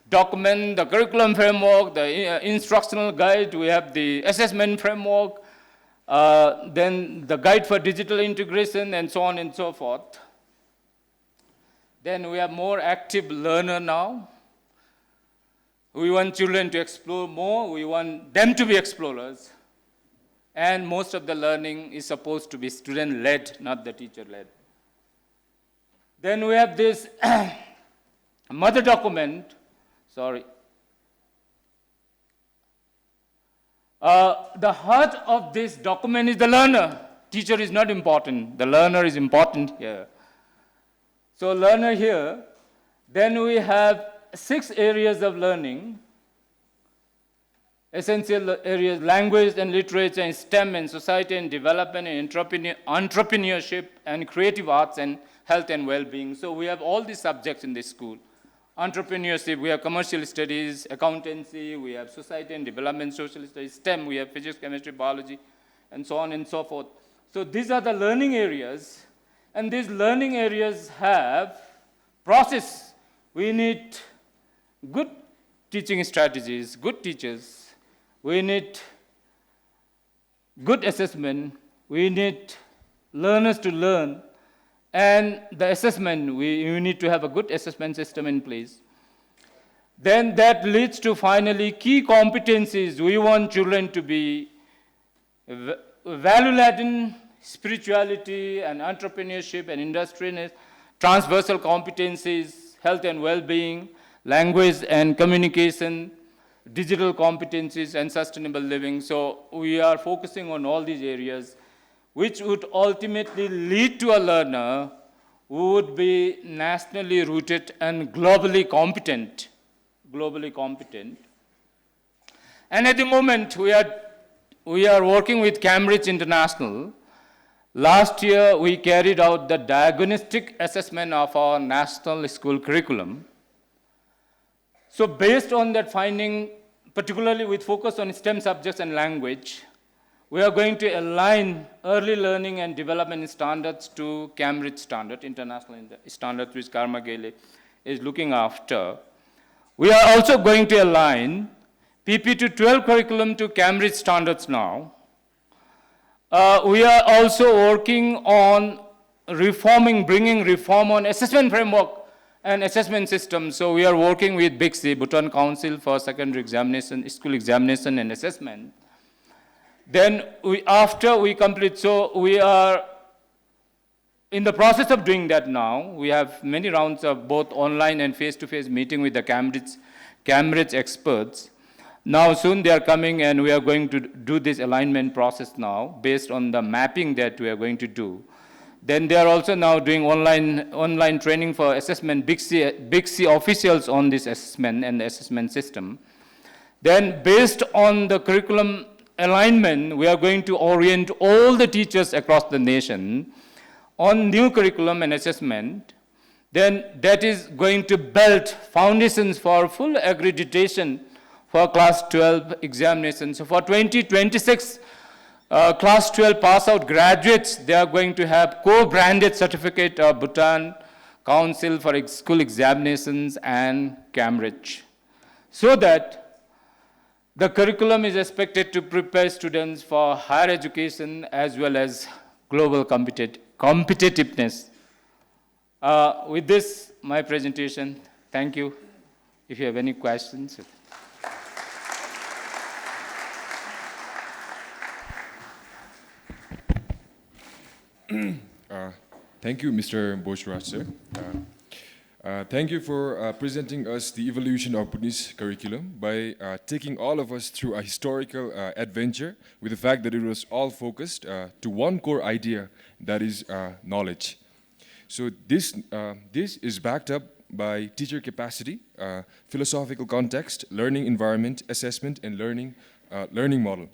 document, the curriculum framework, the instructional guide. We have the assessment framework, then the guide for digital integration, and so on and so forth. Then we have more active learner now. We want children to explore more. We want them to be explorers. And most of the learning is supposed to be student-led, not the teacher-led. Then we have this mother document. Sorry. The heart of this document is the learner. Teacher is not important. The learner is important here. So learner here. Then we have 6 areas of learning. Essential areas: language and literature, and STEM, and society and development, and entrepreneurship, and creative arts, and health and well-being. So we have all these subjects in this school. Entrepreneurship, we have commercial studies, accountancy, we have society and development, social studies, STEM, we have physics, chemistry, biology, and so on and so forth. So these are the learning areas, and these learning areas have process. We need good teaching strategies, good teachers. We need good assessment. We need learners to learn. And the assessment, we need to have a good assessment system in place. Then that leads to finally key competencies. We want children to be value-laden, spirituality and entrepreneurship and industriousness, transversal competencies, health and well-being, language and communication, digital competencies, and sustainable living. So we are focusing on all these areas, which would ultimately lead to a learner who would be nationally rooted and globally competent. And at the moment, we are working with Cambridge International. Last year, we carried out the diagnostic assessment of our national school curriculum. So based on that finding, particularly with focus on STEM subjects and language, we are going to align early learning and development standards to Cambridge standard, international standard which Karma Gele is looking after. We are also going to align PP to 12 curriculum to Cambridge standards now. We are also working on bringing reform on assessment framework and assessment system. So we are working with BICSI, Bhutan Council for Secondary Examination, School Examination and Assessment. Then after we complete, so we are in the process of doing that now. We have many rounds of both online and face-to-face meeting with the Cambridge experts. Now soon they are coming and we are going to do this alignment process now based on the mapping that we are going to do. Then they are also now doing online training for assessment, BICSI officials on this assessment and the assessment system. Then based on the curriculum alignment, we are going to orient all the teachers across the nation on new curriculum and assessment. Then that is going to build foundations for full accreditation for class 12 examinations. So for 2026, class 12 pass out graduates, they are going to have co-branded certificate of Bhutan Council for School Examinations and Cambridge. So that the curriculum is expected to prepare students for higher education as well as global competitiveness. With this, my presentation, thank you. If you have any questions. Thank you, Mr. Boshraj, sir. Thank you for presenting us the evolution of Bhutanese curriculum by taking all of us through a historical adventure with the fact that it was all focused to one core idea, that is knowledge. So this is backed up by teacher capacity, philosophical context, learning environment, assessment, and learning model.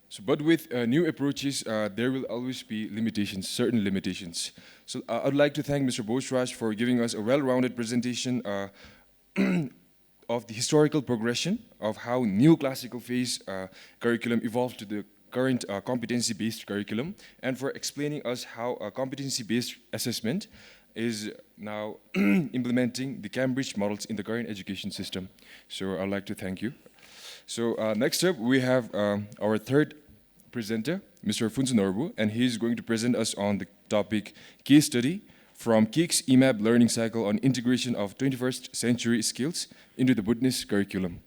So, but with new approaches, there will always be limitations, certain limitations. So I would like to thank Mr. Boshraj for giving us a well-rounded presentation of the historical progression of how new classical phase curriculum evolved to the current competency-based curriculum, and for explaining us how competency-based assessment is now implementing the Cambridge models in the current education system. So I'd like to thank you. So next up, we have our third presenter, Mr. Phuntsho Norbu, and he's going to present us on the topic case study from KIX EMAP learning cycle on integration of 21st century skills into the Bhutanese curriculum.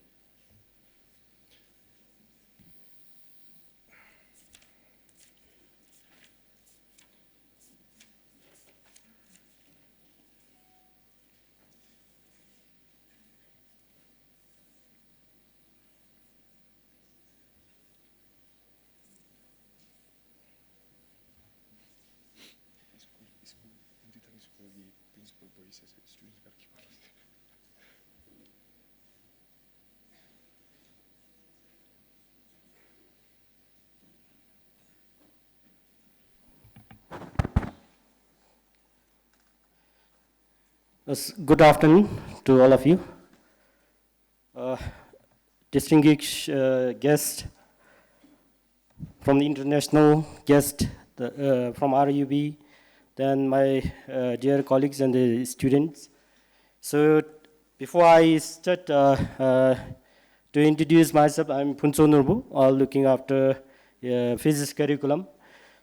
Good afternoon to all of you. Distinguished guest from the international guest from RUB, then my dear colleagues and the students. So before I start to introduce myself, I'm Phuntsho Norbu, looking after physics curriculum.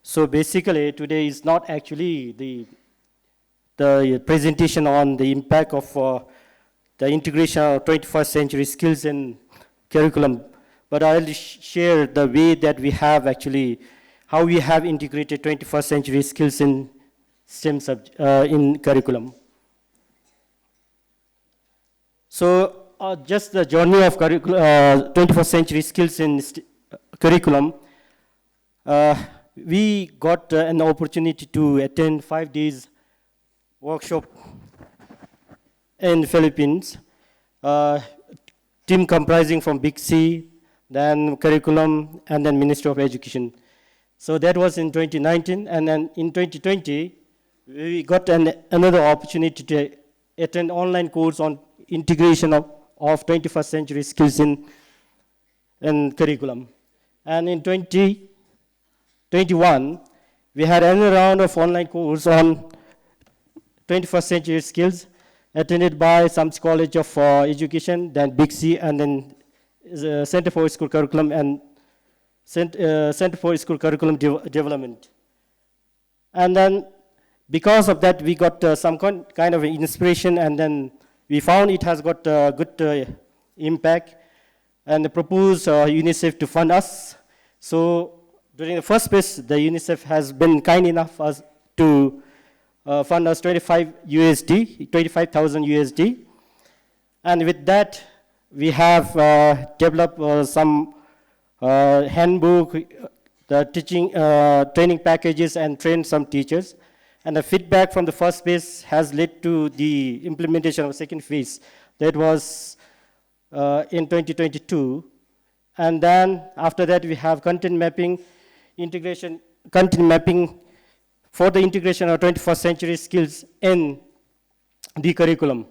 So basically today is not actually the presentation on the impact of the integration of 21st century skills in curriculum, but I'll share the way that we have actually, how we have integrated 21st century skills in STEM in curriculum. So just the journey of 21st century skills in curriculum, we got an opportunity to attend 5 days workshop in the Philippines, team comprising from BICSI, then curriculum, and then Ministry of Education. So that was in 2019, and then in 2020, we got another opportunity to attend online course on integration of 21st century skills in curriculum. And in 2021, we had another round of online course on 21st century skills attended by Samtse College of Education, then Big C, and then Center for School Curriculum and Center for School Curriculum Development. And then because of that, we got some kind of inspiration, and then we found it has got good impact, and proposed UNICEF to fund us. So during the first phase, the UNICEF has been kind enough us to fund us 25,000 USD. And with that, we have developed some handbook, the teaching, training packages, and trained some teachers. And the feedback from the first phase has led to the implementation of the second phase. That was in 2022. And then after that, we have content mapping, content mapping for the integration of 21st century skills in the curriculum.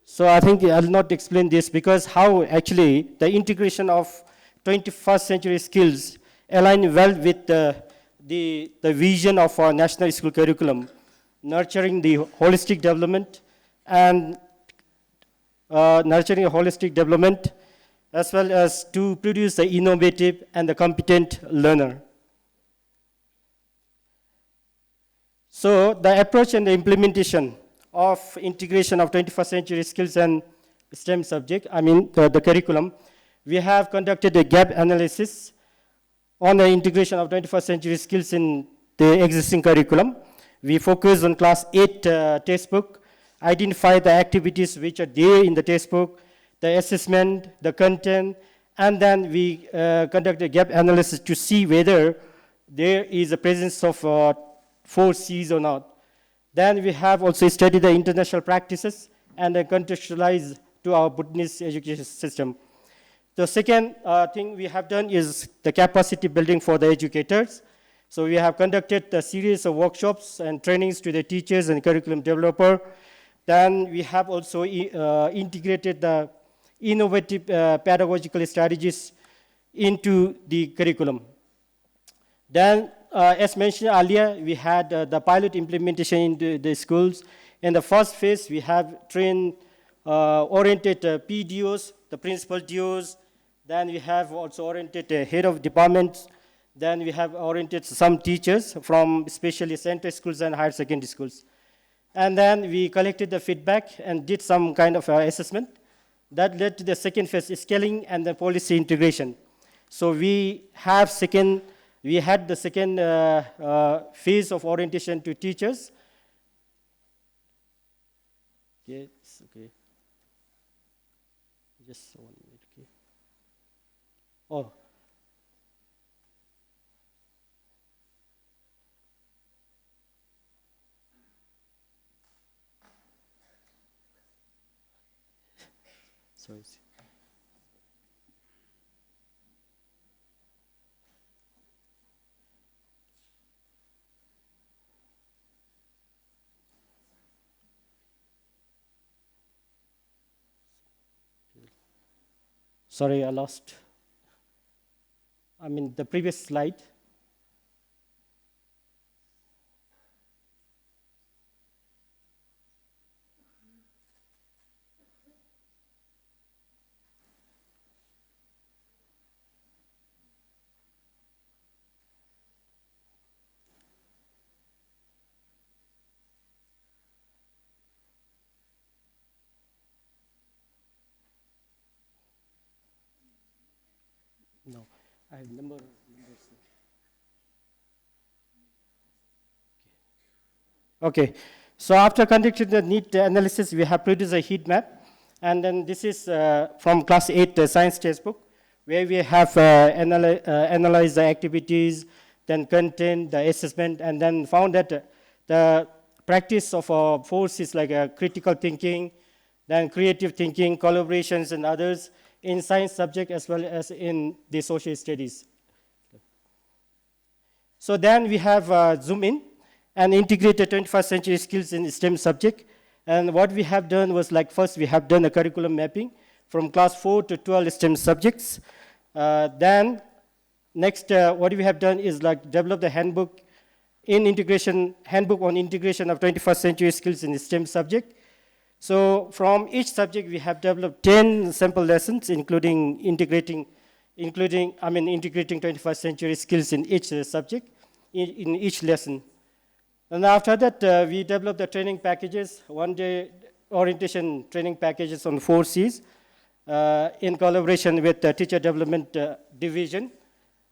So I think I'll not explain this, because how actually the integration of 21st century skills align well with the vision of our national school curriculum, nurturing the holistic development and as well as to produce the innovative and the competent learner. So the approach and the implementation of integration of 21st century skills and STEM subject, the curriculum, we have conducted a gap analysis on the integration of 21st century skills in the existing curriculum. We focus on class 8 textbook, identify the activities which are there in the textbook, the assessment, the content, and then we conduct a gap analysis to see whether there is a presence of 4 C's or not. Then we have also studied the international practices and contextualize to our Bhutanese education system. The second thing we have done is the capacity building for the educators. So we have conducted a series of workshops and trainings to the teachers and curriculum developer. Then we have also integrated the innovative pedagogical strategies into the curriculum. Then, as mentioned earlier, we had the pilot implementation into the schools. In the first phase, we have trained oriented PDOs, the principal DOs. Then we have also oriented head of departments. Then we have oriented some teachers from especially center schools and higher secondary schools. And then we collected the feedback and did some kind of assessment. That led to the second phase, scaling and the policy integration. So we had the second phase of orientation to teachers. Yes, okay. Just 1 minute, okay. Oh. Sorry. Sorry, I lost. The previous slide. No, I have numbers. Okay, so after conducting the need analysis, we have produced a heat map. And then this is from class 8 science textbook, where we have analyzed the activities, then content, the assessment, and then found that the practice of 4 C's like critical thinking, then creative thinking, collaborations, and others, in science subject as well as in the social studies. So then we have zoom in and integrated 21st century skills in STEM subject. And what we have done was first we have done a curriculum mapping from class 4 to 12 STEM subjects. Then next, what we have done is like develop the handbook on integration of 21st century skills in the STEM subject. So from each subject, we have developed 10 sample lessons, including integrating 21st century skills in each subject, in each lesson. And after that, we developed the training packages, one-day orientation training packages on 4 Cs in collaboration with the Teacher Development Division.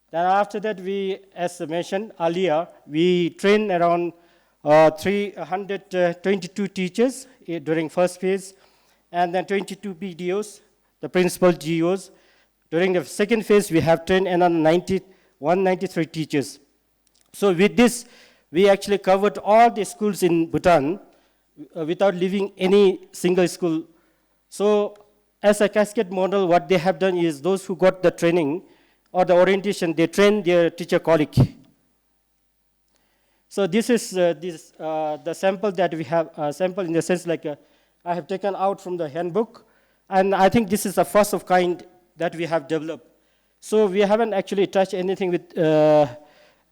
Then after that, we, as mentioned earlier, we train around 322 teachers during first phase, and then 22 PDOs, the principal GOs. During the second phase, we have trained another 193 teachers. So with this, we actually covered all the schools in Bhutan without leaving any single school. So as a cascade model, what they have done is those who got the training or the orientation, they train their teacher colleague. So this is the sample that we have, sample in the sense like I have taken out from the handbook, and I think this is the first of kind that we have developed. So we haven't actually touched anything with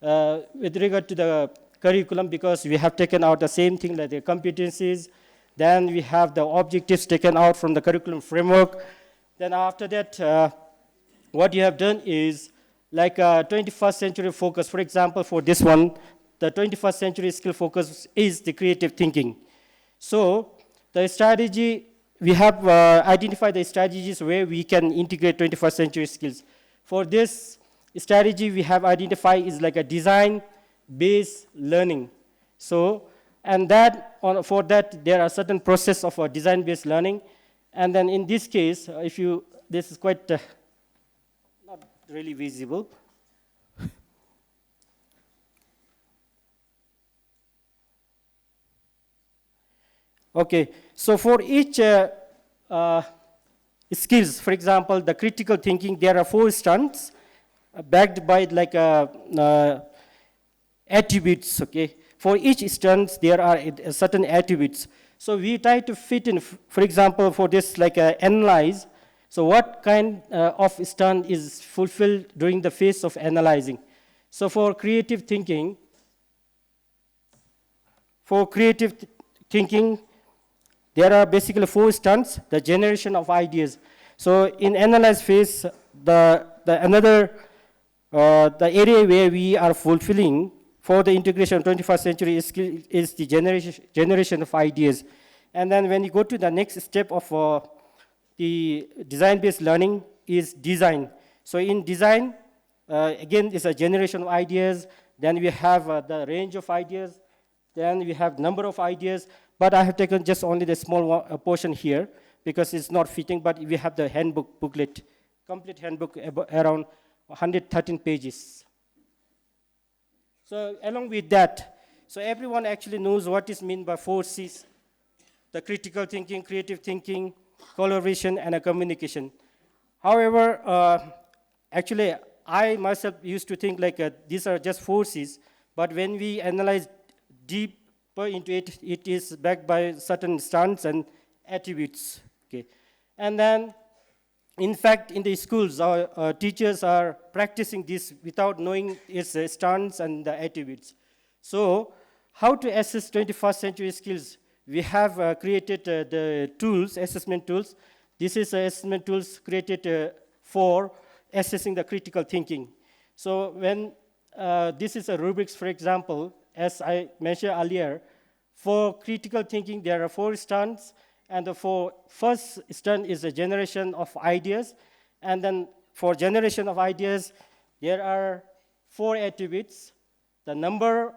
regard to the curriculum, because we have taken out the same thing like the competencies, then we have the objectives taken out from the curriculum framework. Then after that, what you have done is like a 21st century focus. For example, for this one, the 21st century skill focus is the creative thinking. So the strategy, we have identified the strategies where we can integrate 21st century skills. For this strategy, we have identified is like a design-based learning. So, and that, for that, there are certain process of a design-based learning. And then in this case, this is quite not really visible. Okay, so for each skills, for example, the critical thinking, there are 4 strands backed by like attributes, okay? For each strand, there are certain attributes. So we try to fit in, for example, for this like analyze, so what kind of strand is fulfilled during the phase of analyzing. So for creative thinking, there are basically 4 strands, the generation of ideas. So in analyze phase, the area where we are fulfilling for the integration of 21st century skill is the generation of ideas. And then when you go to the next step of the design-based learning is design. So in design, again, it's a generation of ideas. Then we have the range of ideas. Then we have number of ideas. But I have taken just only the small portion here because it's not fitting, but we have the handbook booklet, complete handbook around 113 pages. So along with that, so everyone actually knows what is meant by 4 Cs, the critical thinking, creative thinking, collaboration, and communication. However, actually, I myself used to think like these are just 4 Cs, but when we analyze deep into it, it is backed by certain strands and attributes. Okay, and then, in fact, in the schools, our teachers are practicing this without knowing its strands and the attributes. So, how to assess 21st century skills? We have created the tools, assessment tools. This is assessment tools created for assessing the critical thinking. So, when this is a rubrics, for example. As I mentioned earlier, for critical thinking, there are 4 strands, and the first strand is a generation of ideas, and then for generation of ideas, there are 4 attributes. The number,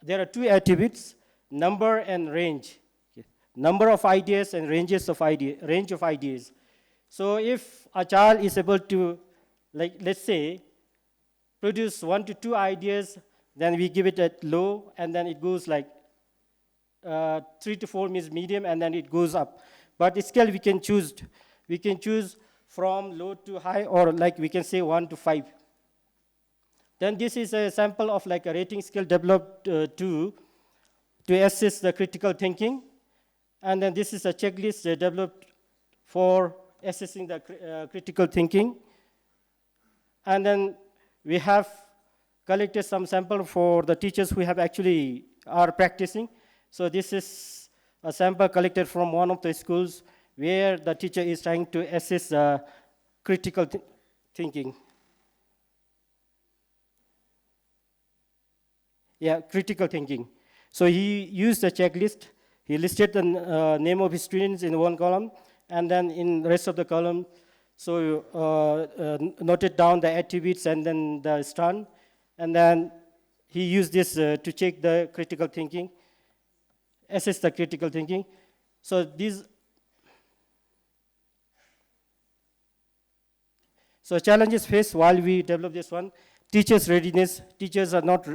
there are 2 attributes, number and range. Okay. Number of ideas and range of ideas. So if a child is able to, like, let's say, produce 1 to 2 ideas, then we give it at low, and then it goes like 3 to 4 means medium, and then it goes up. But scale we can choose. We can choose from low to high, or like we can say 1 to 5. Then this is a sample of like a rating scale developed to assess the critical thinking. And then this is a checklist developed for assessing the critical thinking. And then we have collected some sample for the teachers who have actually are practicing. So this is a sample collected from one of the schools where the teacher is trying to assess critical thinking. Yeah, critical thinking. So he used a checklist. He listed the name of his students in one column, and then in the rest of the column, so noted down the attributes and then the strand, and then he used this to check the critical thinking, assess the critical thinking. So so challenges faced while we develop this one. Teachers' readiness. Teachers are not,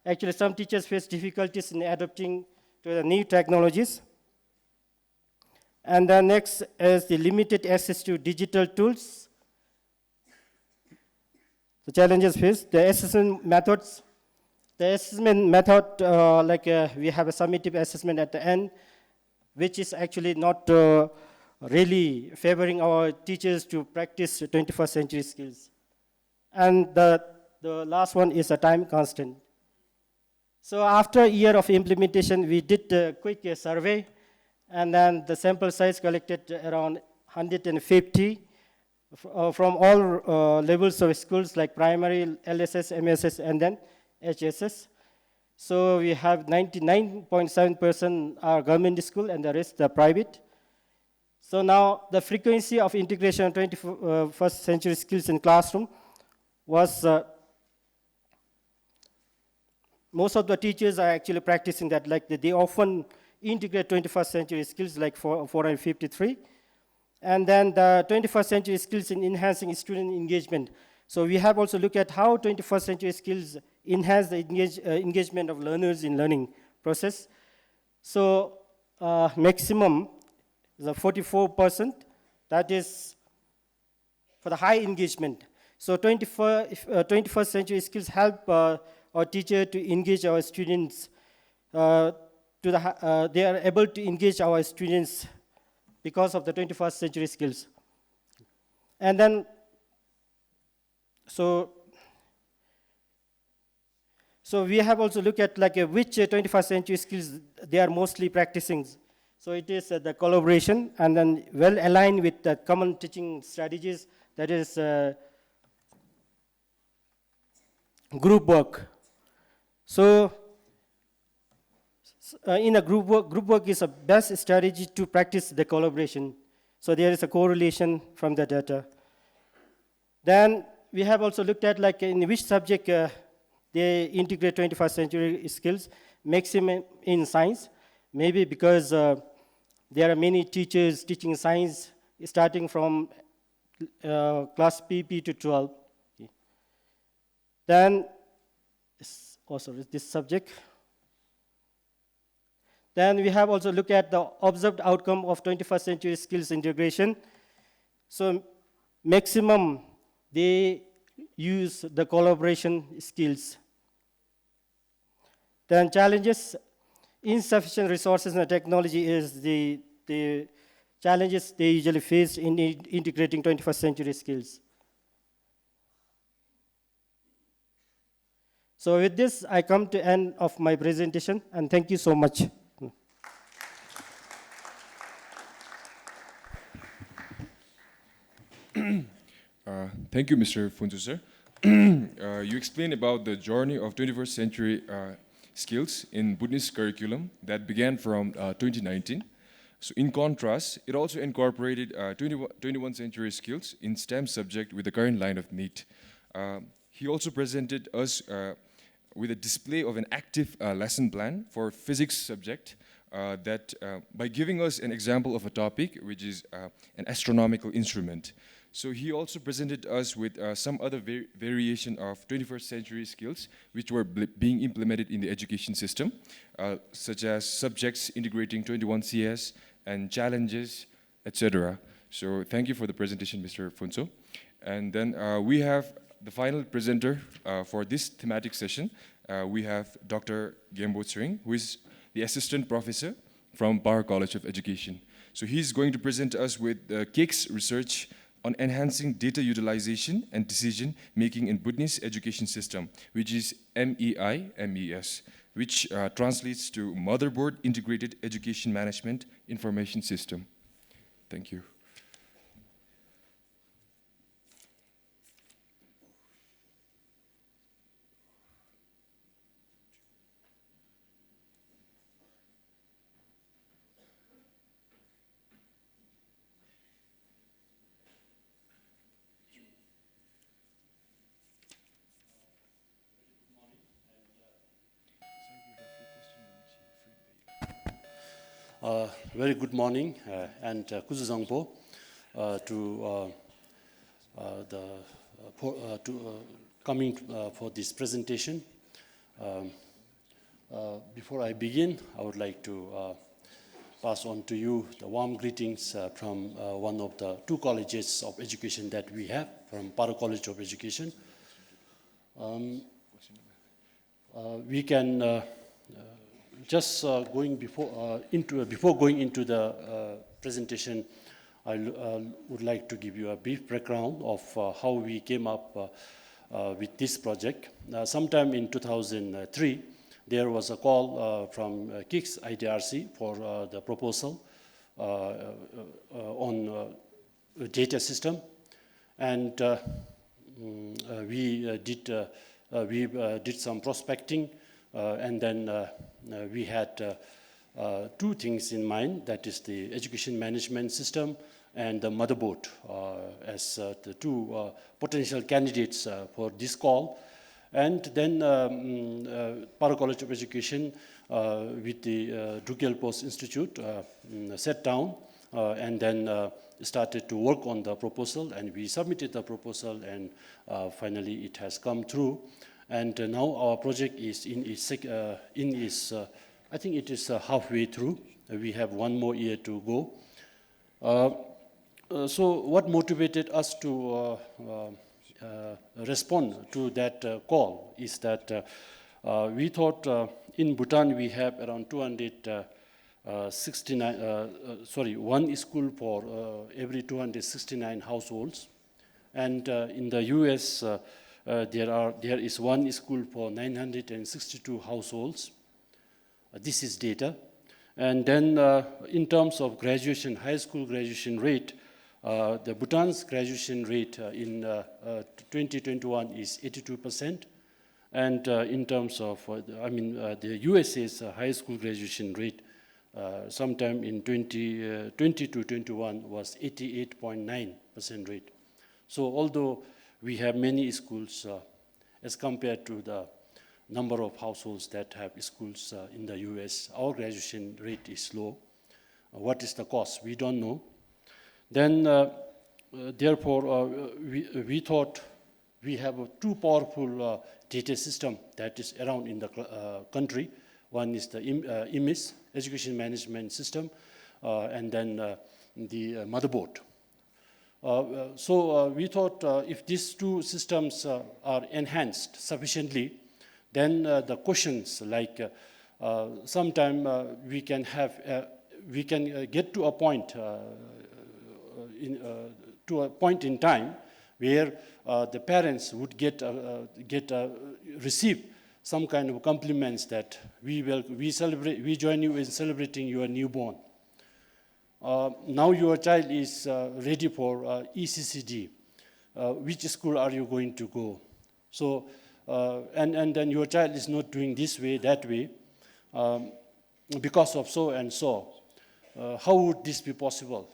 actually some teachers face difficulties in adapting to the new technologies. And the next is the limited access to digital tools. The challenges faced. The assessment methods. The assessment method, we have a summative assessment at the end, which is actually not really favoring our teachers to practice 21st century skills. And the last one is a time constant. So after a year of implementation, we did a quick survey, and then the sample size collected around 150 from all levels of schools like primary, LSS, MSS, and then HSS. So we have 99.7% are government school and the rest are private. So now the frequency of integration of 21st century skills in classroom was, most of the teachers are actually practicing that, like they often integrate 21st century skills like 453. And then the 21st century skills in enhancing student engagement. So we have also looked at how 21st century skills enhance the engagement of learners in learning process. So maximum is 44%, that is for the high engagement. So 21st century skills help our teacher to engage our students, they are able to engage our students because of the 21st century skills. And then, so we have also looked at which 21st century skills they are mostly practicing. So it is the collaboration, and then well aligned with the common teaching strategies, that is group work. So in a group work is the best strategy to practice the collaboration. So there is a correlation from the data. Then we have also looked at in which subject they integrate 21st century skills, maximum in science, maybe because there are many teachers teaching science starting from class PP to 12. Okay. Then, also this subject. Then we have also looked at the observed outcome of 21st century skills integration. So maximum, they use the collaboration skills. Then challenges, insufficient resources and technology is the challenges they usually face in integrating 21st century skills. So with this, I come to end of my presentation, and thank you so much. Thank you, Mr. Funtu, sir. You explained about the journey of 21st century skills in Bhutanese curriculum that began from 2019. So in contrast, it also incorporated 21st century skills in STEM subject with the current line of need. He also presented us with a display of an active lesson plan for physics subject that by giving us an example of a topic, which is an astronomical instrument. So he also presented us with some other variation of 21st century skills which were being implemented in the education system, such as subjects integrating 21 CS and challenges, etc. So thank you for the presentation, Mr. Funso. And then we have the final presenter for this thematic session. We have Dr. Gembo Tsering, who is the assistant professor from Power College of Education. So he's going to present us with the KIX research on enhancing data utilization and decision making in Bhutanese education system, which is MES, which translates to Motherboard Integrated Education Management Information System. Thank you. Very good morning and Kuzuzangpo coming for this presentation. Before I begin, I would like to pass on to you the warm greetings from one of the two colleges of education that we have, from Paro College of Education. We can just before going into the presentation, I would like to give you a brief background of how we came up with this project. Sometime in 2003, there was a call from KIX IDRC for the proposal on a data system, and we did some prospecting. And then we had two things in mind, that is the education management system and the motherboard as the two potential candidates for this call. And then Paro College of Education with the Drukgyal Post Institute sat down and then started to work on the proposal, and we submitted the proposal, and finally it has come through. And now our project is I think it is halfway through. We have one more year to go. So what motivated us to respond to that call is that we thought in Bhutan we have around 1 school for every 269 households. And in the US, there is 1 school for 962 households. This is data. And then in terms of graduation, high school graduation rate, the Bhutan's graduation rate in 2021 is 82%. And in terms of, the USA's high school graduation rate sometime in 2020 to 21 was 88.9% rate. So although we have many schools as compared to the number of households that have schools in the US, our graduation rate is low. What is the cause? We don't know. Then, therefore, we thought we have two powerful data system that is around in the country. One is the EMIS, Education Management System, and then the motherboard. So we thought if these two systems are enhanced sufficiently, then the questions like sometime we can get to a point in time where the parents would receive some kind of compliments that we join you in celebrating your newborn. Now your child is ready for ECCD. Which school are you going to go? So, and then your child is not doing this way, that way, because of so and so. How would this be possible?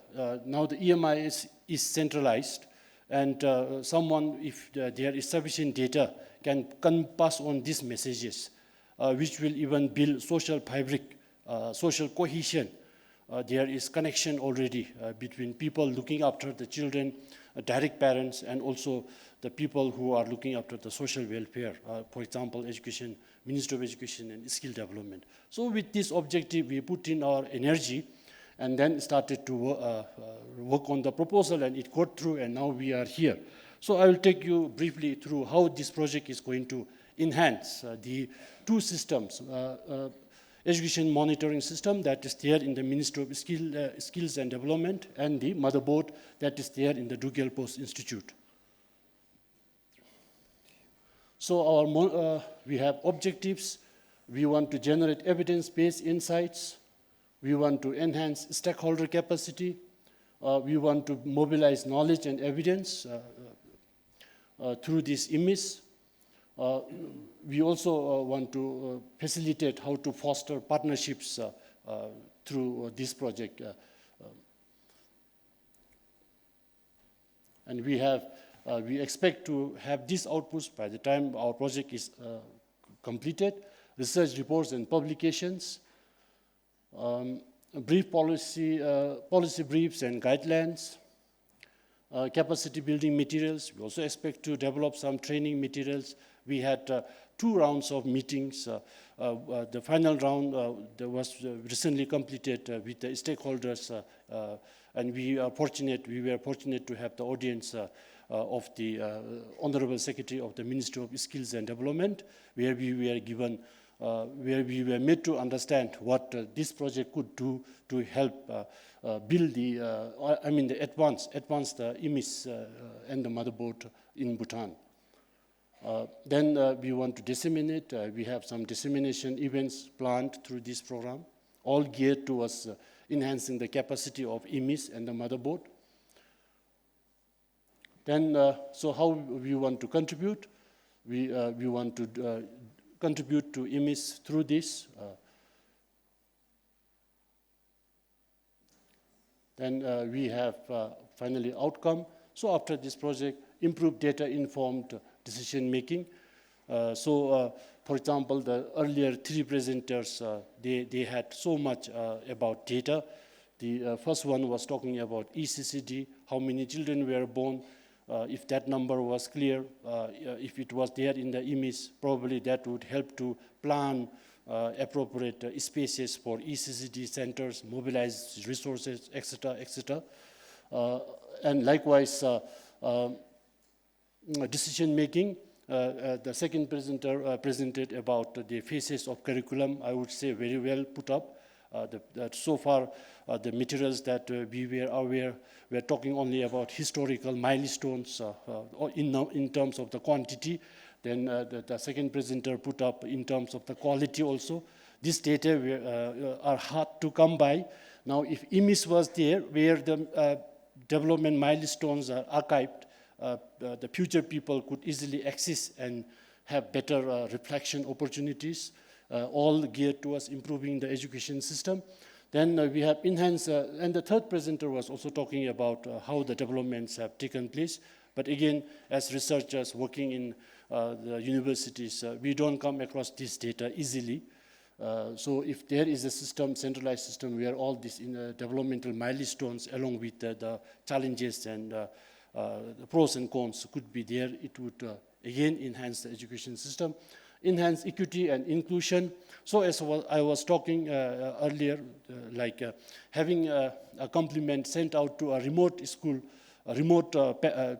Now the EMI is centralized, and someone, if there is sufficient data, can pass on these messages, which will even build social fabric, social cohesion. There is connection already between people looking after the children, direct parents, and also the people who are looking after the social welfare, for example, education, Ministry of Education and Skill Development. So with this objective, we put in our energy and then started to work on the proposal, and it got through, and now we are here. So I will take you briefly through how this project is going to enhance the two systems. education monitoring system that is there in the Ministry of Skills and Development, and the motherboard that is there in the Dugel Post Institute. So we have objectives. We want to generate evidence-based insights. We want to enhance stakeholder capacity. We want to mobilize knowledge and evidence through this IMIS. We also want to facilitate how to foster partnerships through this project. And we expect to have these outputs by the time our project is completed: research reports and publications, brief policy briefs and guidelines, capacity building materials. We also expect to develop some training materials. We had 2 rounds of meetings. The final round was recently completed with the stakeholders, and we were fortunate to have the audience of the Honorable Secretary of the Ministry of Skills and Development, where we were made to understand what this project could do to help build advance the IMIS and the motherboard in Bhutan. Then we want to disseminate. We have some dissemination events planned through this program, all geared towards enhancing the capacity of IMIS and the motherboard. Then, so how we want to contribute? We want to contribute to IMIS through this. Then we have finally outcome. So after this project, improved data-informed decision making. For example, the earlier 3 presenters, they had so much about data. The first one was talking about ECCD, how many children were born. If that number was clear, if it was there in the IMIS, probably that would help to plan appropriate spaces for ECCD centers, mobilize resources, etc., etc. And likewise, decision making. The second presenter presented about the phases of curriculum. I would say very well put up. So far, the materials that we were aware, we're talking only about historical milestones in terms of the quantity. Then the second presenter put up in terms of the quality also. These data are hard to come by. Now, if IMIS was there, where the development milestones are archived, the future people could easily access and have better reflection opportunities, all geared towards improving the education system. Then we have enhanced, and the third presenter was also talking about how the developments have taken place. But again, as researchers working in the universities, we don't come across this data easily. So if there is a system, centralized system, where all these developmental milestones, along with the challenges and the pros and cons could be there, it would again enhance the education system, enhance equity and inclusion. So as I was talking earlier, having a compliment sent out to a remote school,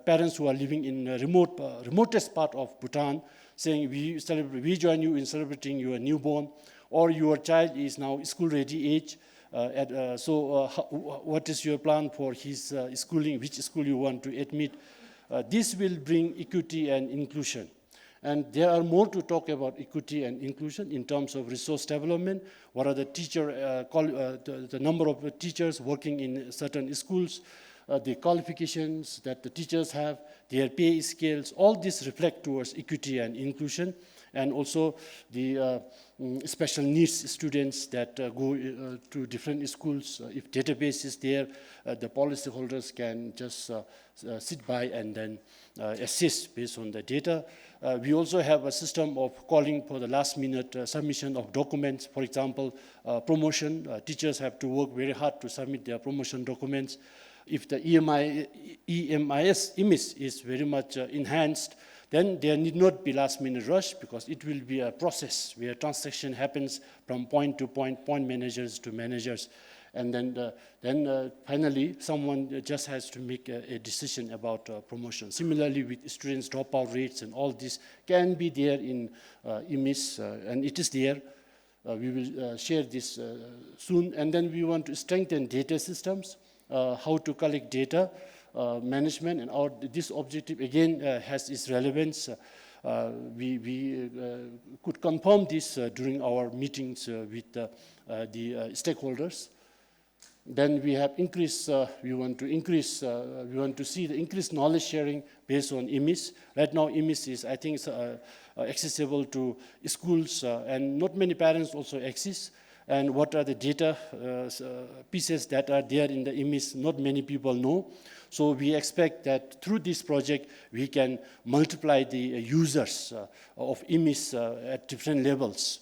parents who are living in a remotest part of Bhutan, saying we join you in celebrating your newborn, or your child is now school-ready age. What is your plan for his schooling, which school you want to admit? This will bring equity and inclusion. And there are more to talk about equity and inclusion in terms of resource development. What are the the number of teachers working in certain schools, the qualifications that the teachers have, their pay scales, all this reflect towards equity and inclusion. And also the special needs students that go to different schools. If database is there, the policyholders can just sit by and then assist based on the data. We also have a system of calling for the last-minute submission of documents. For example, promotion. Teachers have to work very hard to submit their promotion documents. If the IMIS is very much enhanced, then there need not be last-minute rush, because it will be a process where transaction happens from point to point managers to managers. And then finally, someone just has to make a decision about promotion. Similarly, with students' dropout rates and all this can be there in IMIS, and it is there. we will share this soon. And then we want to strengthen data systems, how to collect data, management, and this objective again has its relevance. We could confirm this during our meetings with the stakeholders. Then we have increased, we want to see the increased knowledge sharing based on EMIS. Right now, EMIS is, I think, accessible to schools, and not many parents also access. And what are the data pieces that are there in the EMIS, not many people know. So we expect that through this project, we can multiply the users of EMIS at different levels.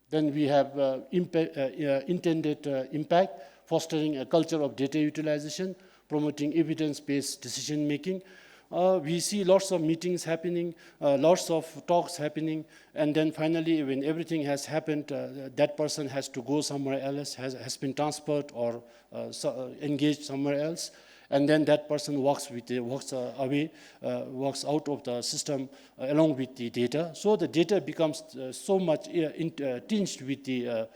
Then we have intended impact, fostering a culture of data utilization, promoting evidence-based decision-making. We see lots of meetings happening, lots of talks happening, and then finally, when everything has happened, that person has to go somewhere else, has been transferred or engaged somewhere else, and then that person walks away, walks out of the system along with the data. So the data becomes so much tinged with the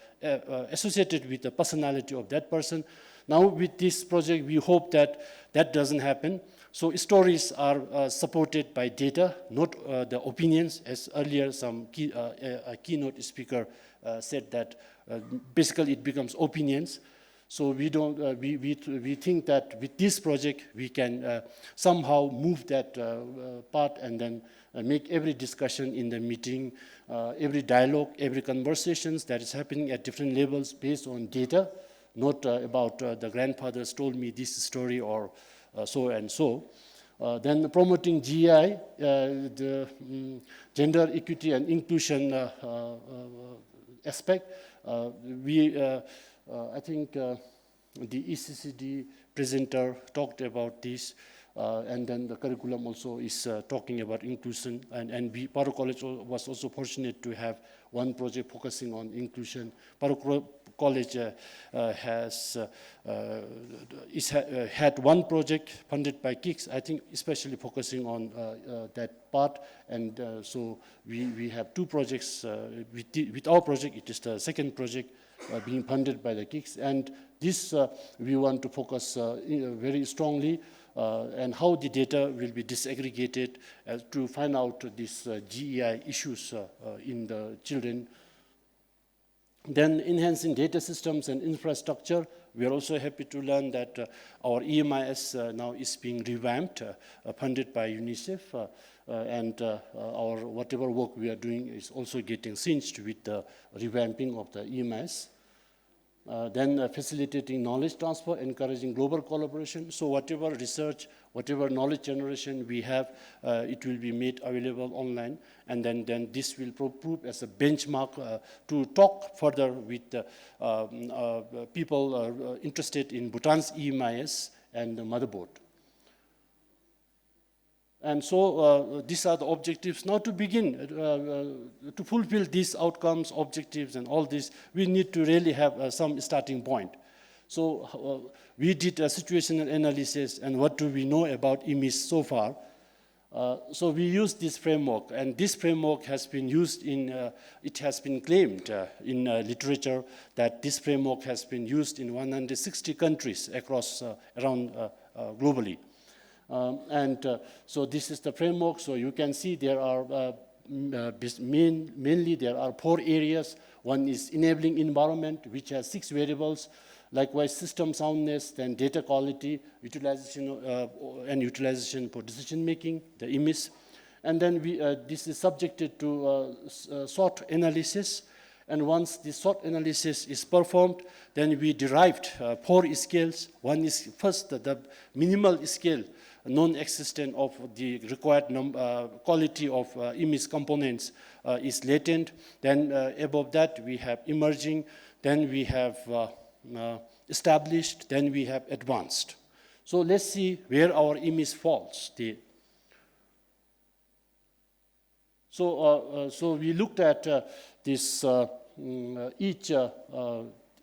associated with the personality of that person. Now with this project, we hope that that doesn't happen. So stories are supported by data, not the opinions, as earlier some a keynote speaker said that basically it becomes opinions. So we think that with this project we can somehow move that part and then make every discussion in the meeting, every dialogue, every conversations that is happening at different levels based on data, not about the grandfathers told me this story or so and so. Then promoting GEI, the gender equity and inclusion aspect. I think the ECCD presenter talked about this, and then the curriculum also is talking about inclusion, and Paro College was also fortunate to have one project focusing on inclusion. Paro College had one project funded by KIX, I think especially focusing on that part, and so we have two projects. With our project, it is the second project being funded by the KIX, and this we want to focus very strongly and how the data will be disaggregated to find out these GEI issues in the children. Then enhancing data systems and infrastructure. We are also happy to learn that our EMIS now is being revamped, funded by UNICEF, and our whatever work we are doing is also getting cinched with the revamping of the EMIS. Then facilitating knowledge transfer, encouraging global collaboration. So whatever research, whatever knowledge generation we have, it will be made available online. And then this will prove as a benchmark to talk further with people interested in Bhutan's EMIS and the motherboard. And so these are the objectives. Now to begin, to fulfill these outcomes, objectives, and all this, we need to really have some starting point. So we did a situational analysis, and what do we know about EMIS so far? So we used this framework, and this framework has been used in, it has been claimed in literature that this framework has been used in 160 countries across, around globally. So this is the framework. So you can see there are mainly there are 4 areas. One is enabling environment, which has 6 variables. Likewise, system soundness, then data quality, utilization and utilization for decision making, the EMIS. And then this is subjected to SWOT analysis. And once the SWOT analysis is performed, then we derived 4 scales. One is first the minimal scale, non-existent of the required quality of EMIS components is latent. Then above that we have emerging, then we have established, then we have advanced. So let's see where our EMIS falls. So we looked at this each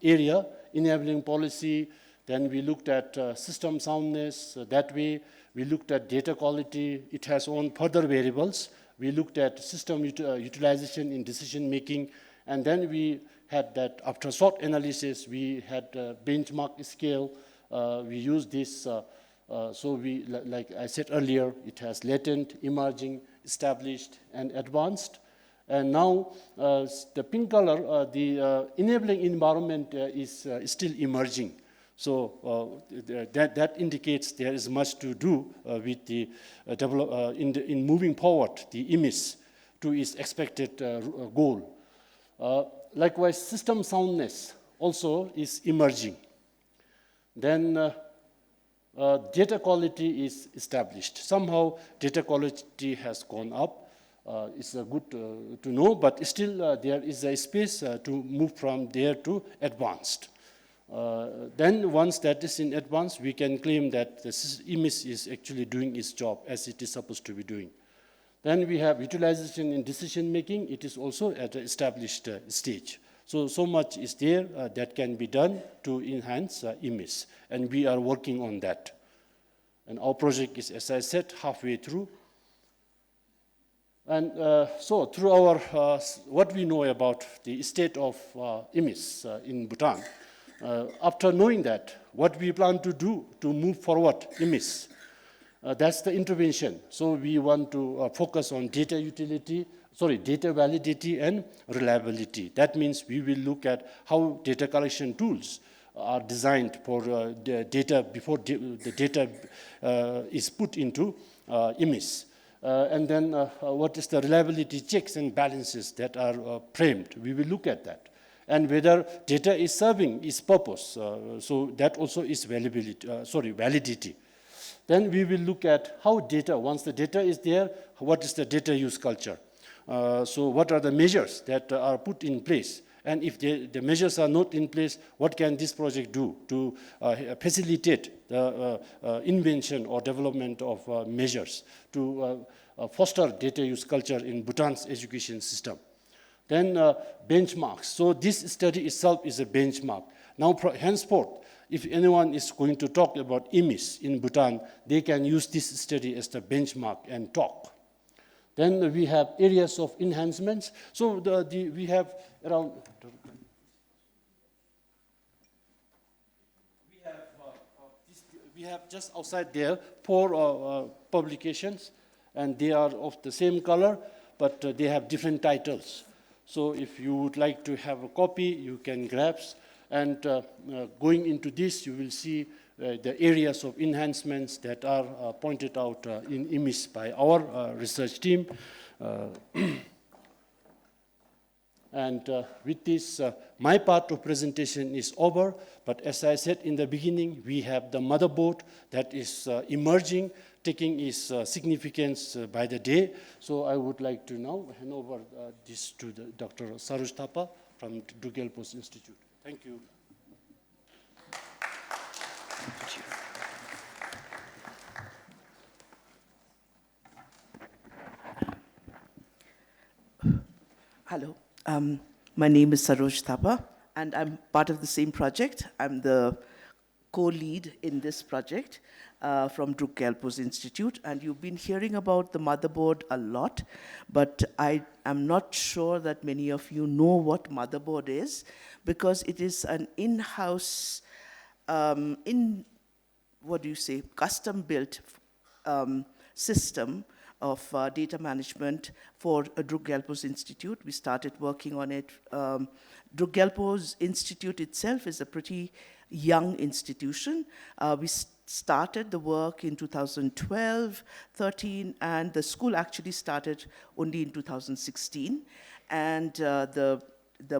area, enabling policy, then we looked at system soundness that way. We looked at data quality. It has own further variables, We looked at system utilization in decision making, and then we had that after SWOT analysis, we had benchmark scale. We used this, so we, like I said earlier, it has latent, emerging, established, and advanced. And now, the pink color, the enabling environment is still emerging. So that indicates there is much to do with the in moving forward the EMIS to its expected goal. Likewise, system soundness also is emerging. Then data quality is established. Somehow data quality has gone up. It's good to know, but still there is a space to move from there to advanced. Then once that is in advance, we can claim that the EMIS is actually doing its job as it is supposed to be doing. Then we have utilization in decision making. It is also at an established stage. So much is there that can be done to enhance EMIS, and we are working on that. And our project is, as I said, halfway through. And so through our, what we know about the state of EMIS in Bhutan, after knowing that, what we plan to do to move forward EMIS, that's the intervention. So we want to focus on data validity and reliability. That means we will look at how data collection tools are designed for the data before the data is put into EMIS. And then what is the reliability checks and balances that are framed. We will look at that. And whether data is serving its purpose. So that also is validity. Then we will look at how data, once the data is there, what is the data use culture? So what are the measures that are put in place? And if the measures are not in place, what can this project do to facilitate the invention or development of measures to foster data use culture in Bhutan's education system? Then benchmarks. So this study itself is a benchmark. Now, henceforth, if anyone is going to talk about EMIS in Bhutan, they can use this study as the benchmark and talk. Then we have areas of enhancements. So we have around, we have just outside there 4 publications, and they are of the same color, but they have different titles. So if you would like to have a copy, you can grab. And going into this, you will see the areas of enhancements that are pointed out in EMIS by our research team. And with this, my part of presentation is over. But as I said in the beginning, we have the motherboard that is emerging, taking its significance by the day. So I would like to now hand over this to Dr. Saroj Thapa from Drugelpo's Institute. Thank you. Hello, my name is Saroj Thapa, and I'm part of the same project. I'm the co-lead in this project from Drugelpo's Institute, and you've been hearing about the motherboard a lot, but I am not sure that many of you know what motherboard is, because it is an in-house, custom-built system of data management for Drugelpo's Institute. We started working on it. Drugelpo's Institute itself is a pretty young institution. We started the work in 2012, 13, and the school actually started only in 2016. And the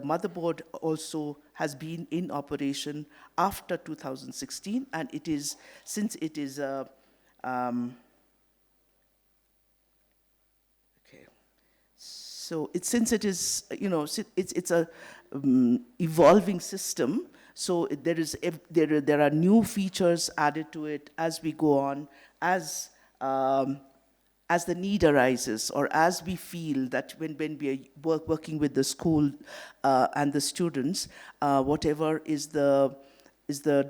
motherboard also has been in operation after 2016, and it is, since it is a So since it is, it's a evolving system. So there are new features added to it as we go on, as the need arises, or as we feel that when we are working with the school and the students, whatever is the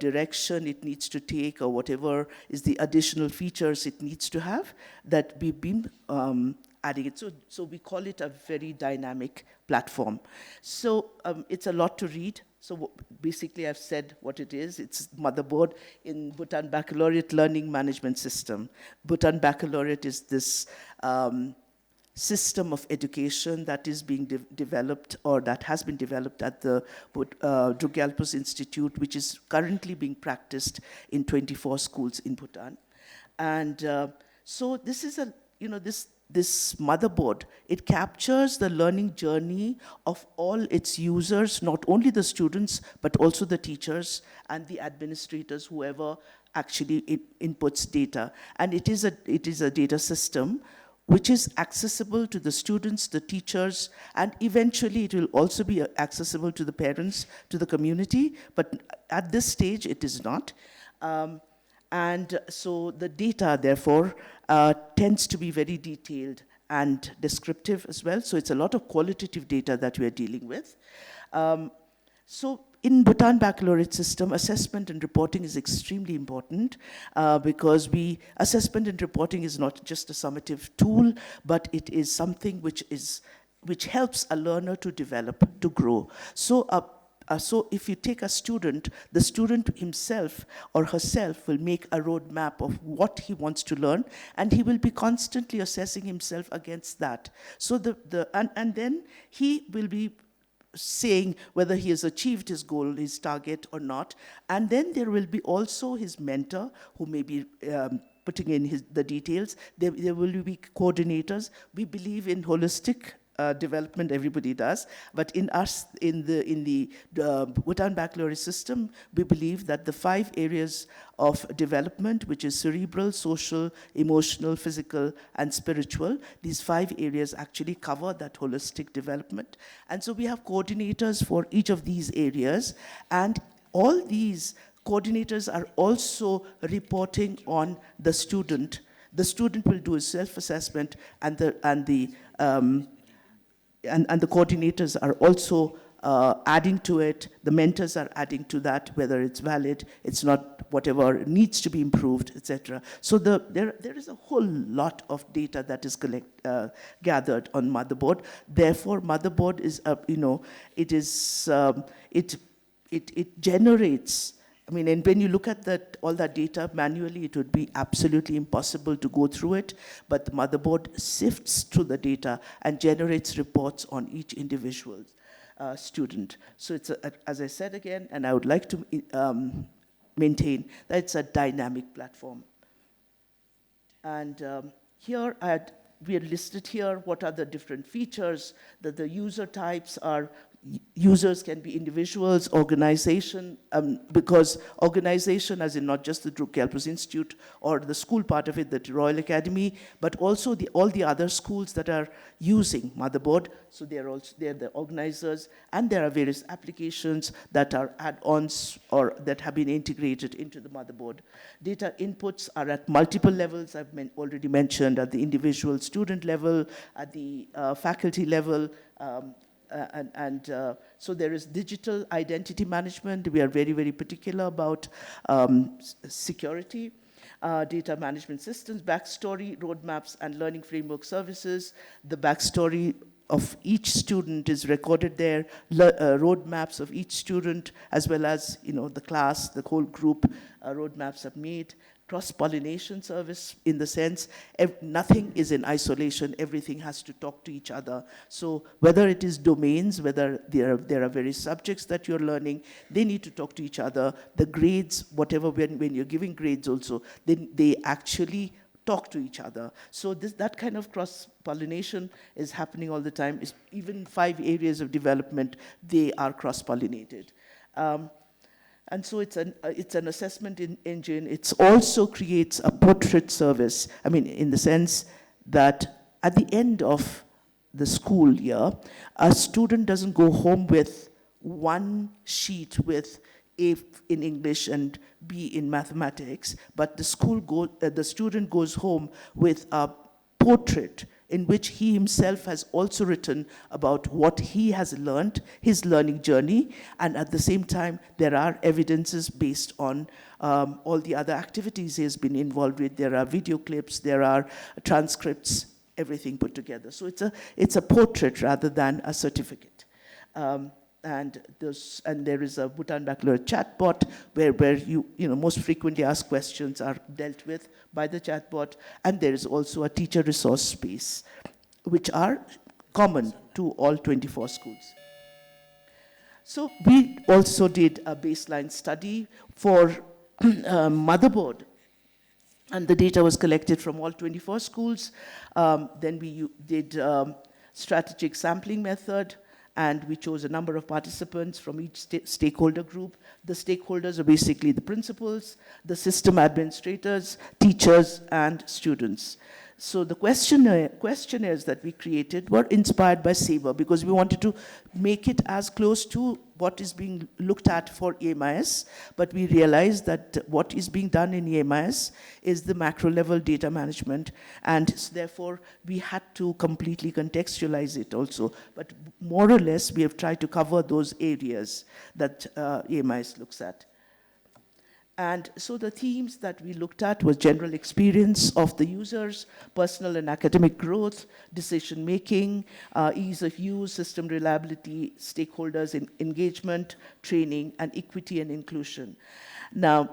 direction it needs to take, or whatever is the additional features it needs to have, that we've been adding it. So we call it a very dynamic platform. So it's a lot to read. So basically, I've said what it is. It's motherboard in Bhutan Baccalaureate Learning Management System. Bhutan Baccalaureate is this system of education that is being developed, or that has been developed at the Drukgyalpo's Institute, which is currently being practiced in 24 schools in Bhutan. And so this is this motherboard, it captures the learning journey of all its users, not only the students, but also the teachers and the administrators, whoever actually inputs data. And it is a data system which is accessible to the students, the teachers, and eventually it will also be accessible to the parents, to the community, but at this stage it is not. And so the data, therefore, tends to be very detailed and descriptive as well. So it's a lot of qualitative data that we are dealing with. So in Bhutan Baccalaureate system, assessment and reporting is extremely important because assessment and reporting is not just a summative tool, but it is something which helps a learner to develop, to grow. So if you take a student, the student himself or herself will make a roadmap of what he wants to learn, and he will be constantly assessing himself against that. So and then he will be saying whether he has achieved his goal, his target or not. And then there will be also his mentor who may be putting in the details. There will be coordinators. We believe in holistic development, everybody does, but in the Bhutan Baccalaureate system, we believe that the 5 areas of development, which is cerebral, social, emotional, physical, and spiritual, these 5 areas actually cover that holistic development. And so we have coordinators for each of these areas, and all these coordinators are also reporting on the student. The student will do a self-assessment, and the coordinators are also adding to it. The mentors are adding to that, whether it's valid, it's not, whatever needs to be improved, etc. So there is a whole lot of data that is gathered on motherboard. Therefore, motherboard is it generates. I mean, and when you look at all that data manually, it would be absolutely impossible to go through it, but the motherboard sifts through the data and generates reports on each individual student. So it's, as I said again, and I would like to maintain that it's a dynamic platform. And here, we are listed here what are the different features, that the user types are. Users can be individuals, organization, because organization, as in not just the Drukgyalpo's Institute or the school part of it, the Royal Academy, but also all the other schools that are using motherboard. So they're the organizers, and there are various applications that are add-ons or that have been integrated into the motherboard. Data inputs are at multiple levels. I've already mentioned at the individual student level, at the faculty level. So there is digital identity management. We are very, very particular about security, data management systems, backstory, roadmaps, and learning framework services. The backstory of each student is recorded there, roadmaps of each student, as well as the class, the whole group roadmaps are made. Cross-pollination service, in the sense nothing is in isolation, everything has to talk to each other. So whether it is domains, whether there are various subjects that you're learning, they need to talk to each other. The grades, whatever, when you're giving grades also, they actually talk to each other. So that kind of cross-pollination is happening all the time. Even 5 areas of development, they are cross-pollinated. And so it's an assessment engine. It also creates a portrait service. I mean, in the sense that at the end of the school year, a student doesn't go home with one sheet with A in English and B in mathematics, but the student goes home with a portrait in which he himself has also written about what he has learned, his learning journey, and at the same time, there are evidences based on all the other activities he has been involved with. There are video clips, there are transcripts, everything put together. So it's a portrait rather than a certificate. And there is a Bhutan Baccalaureate chatbot where you most frequently asked questions are dealt with by the chatbot, and there is also a teacher resource space, which are common to all 24 schools. So we also did a baseline study for motherboard, and the data was collected from all 24 schools. Then we did strategic sampling method, and we chose a number of participants from each stakeholder group. The stakeholders are basically the principals, the system administrators, teachers, and students. So the questionnaires that we created were inspired by SABRE, because we wanted to make it as close to what is being looked at for EMIS, but we realized that what is being done in EMIS is the macro level data management, and therefore we had to completely contextualize it also. But more or less, we have tried to cover those areas that EMIS looks at. And so the themes that we looked at was general experience of the users, personal and academic growth, decision making, ease of use, system reliability, stakeholders engagement, training, and equity and inclusion. Now,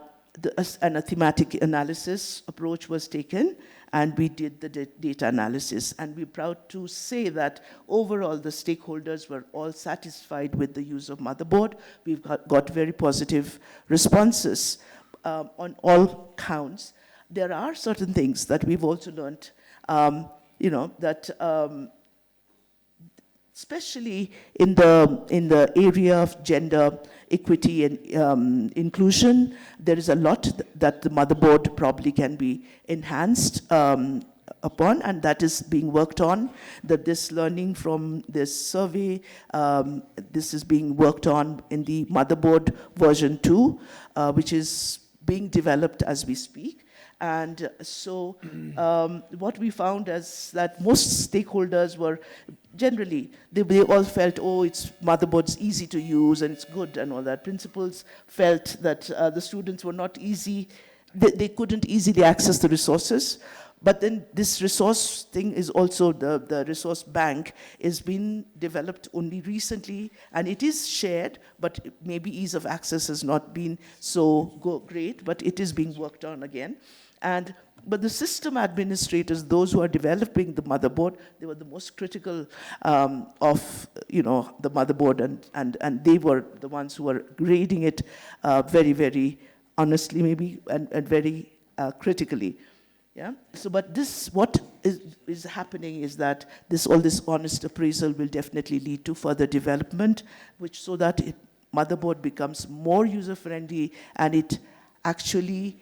a thematic analysis approach was taken, and we did the data analysis. And we're proud to say that overall the stakeholders were all satisfied with the use of motherboard. We've got very positive responses on all counts. There are certain things that we've also learned, that especially in the area of gender equity and inclusion, there is a lot that the motherboard probably can be enhanced upon, and that is being worked on. This learning from this survey, this is being worked on in the motherboard version 2, which is being developed as we speak. And so what we found is that most stakeholders were generally, they all felt, oh, it's motherboard's easy to use and it's good and all that. Principals felt that the students were not easy, they couldn't easily access the resources. But then this resource thing is also, the resource bank is being developed only recently, and it is shared, but maybe ease of access has not been so great, but it is being worked on again. But the system administrators, those who are developing the motherboard, they were the most critical of the motherboard, and they were the ones who were grading it very, very honestly maybe, and very critically. Yeah. So, but what is happening is that all this honest appraisal will definitely lead to further development, so that motherboard becomes more user-friendly, and it actually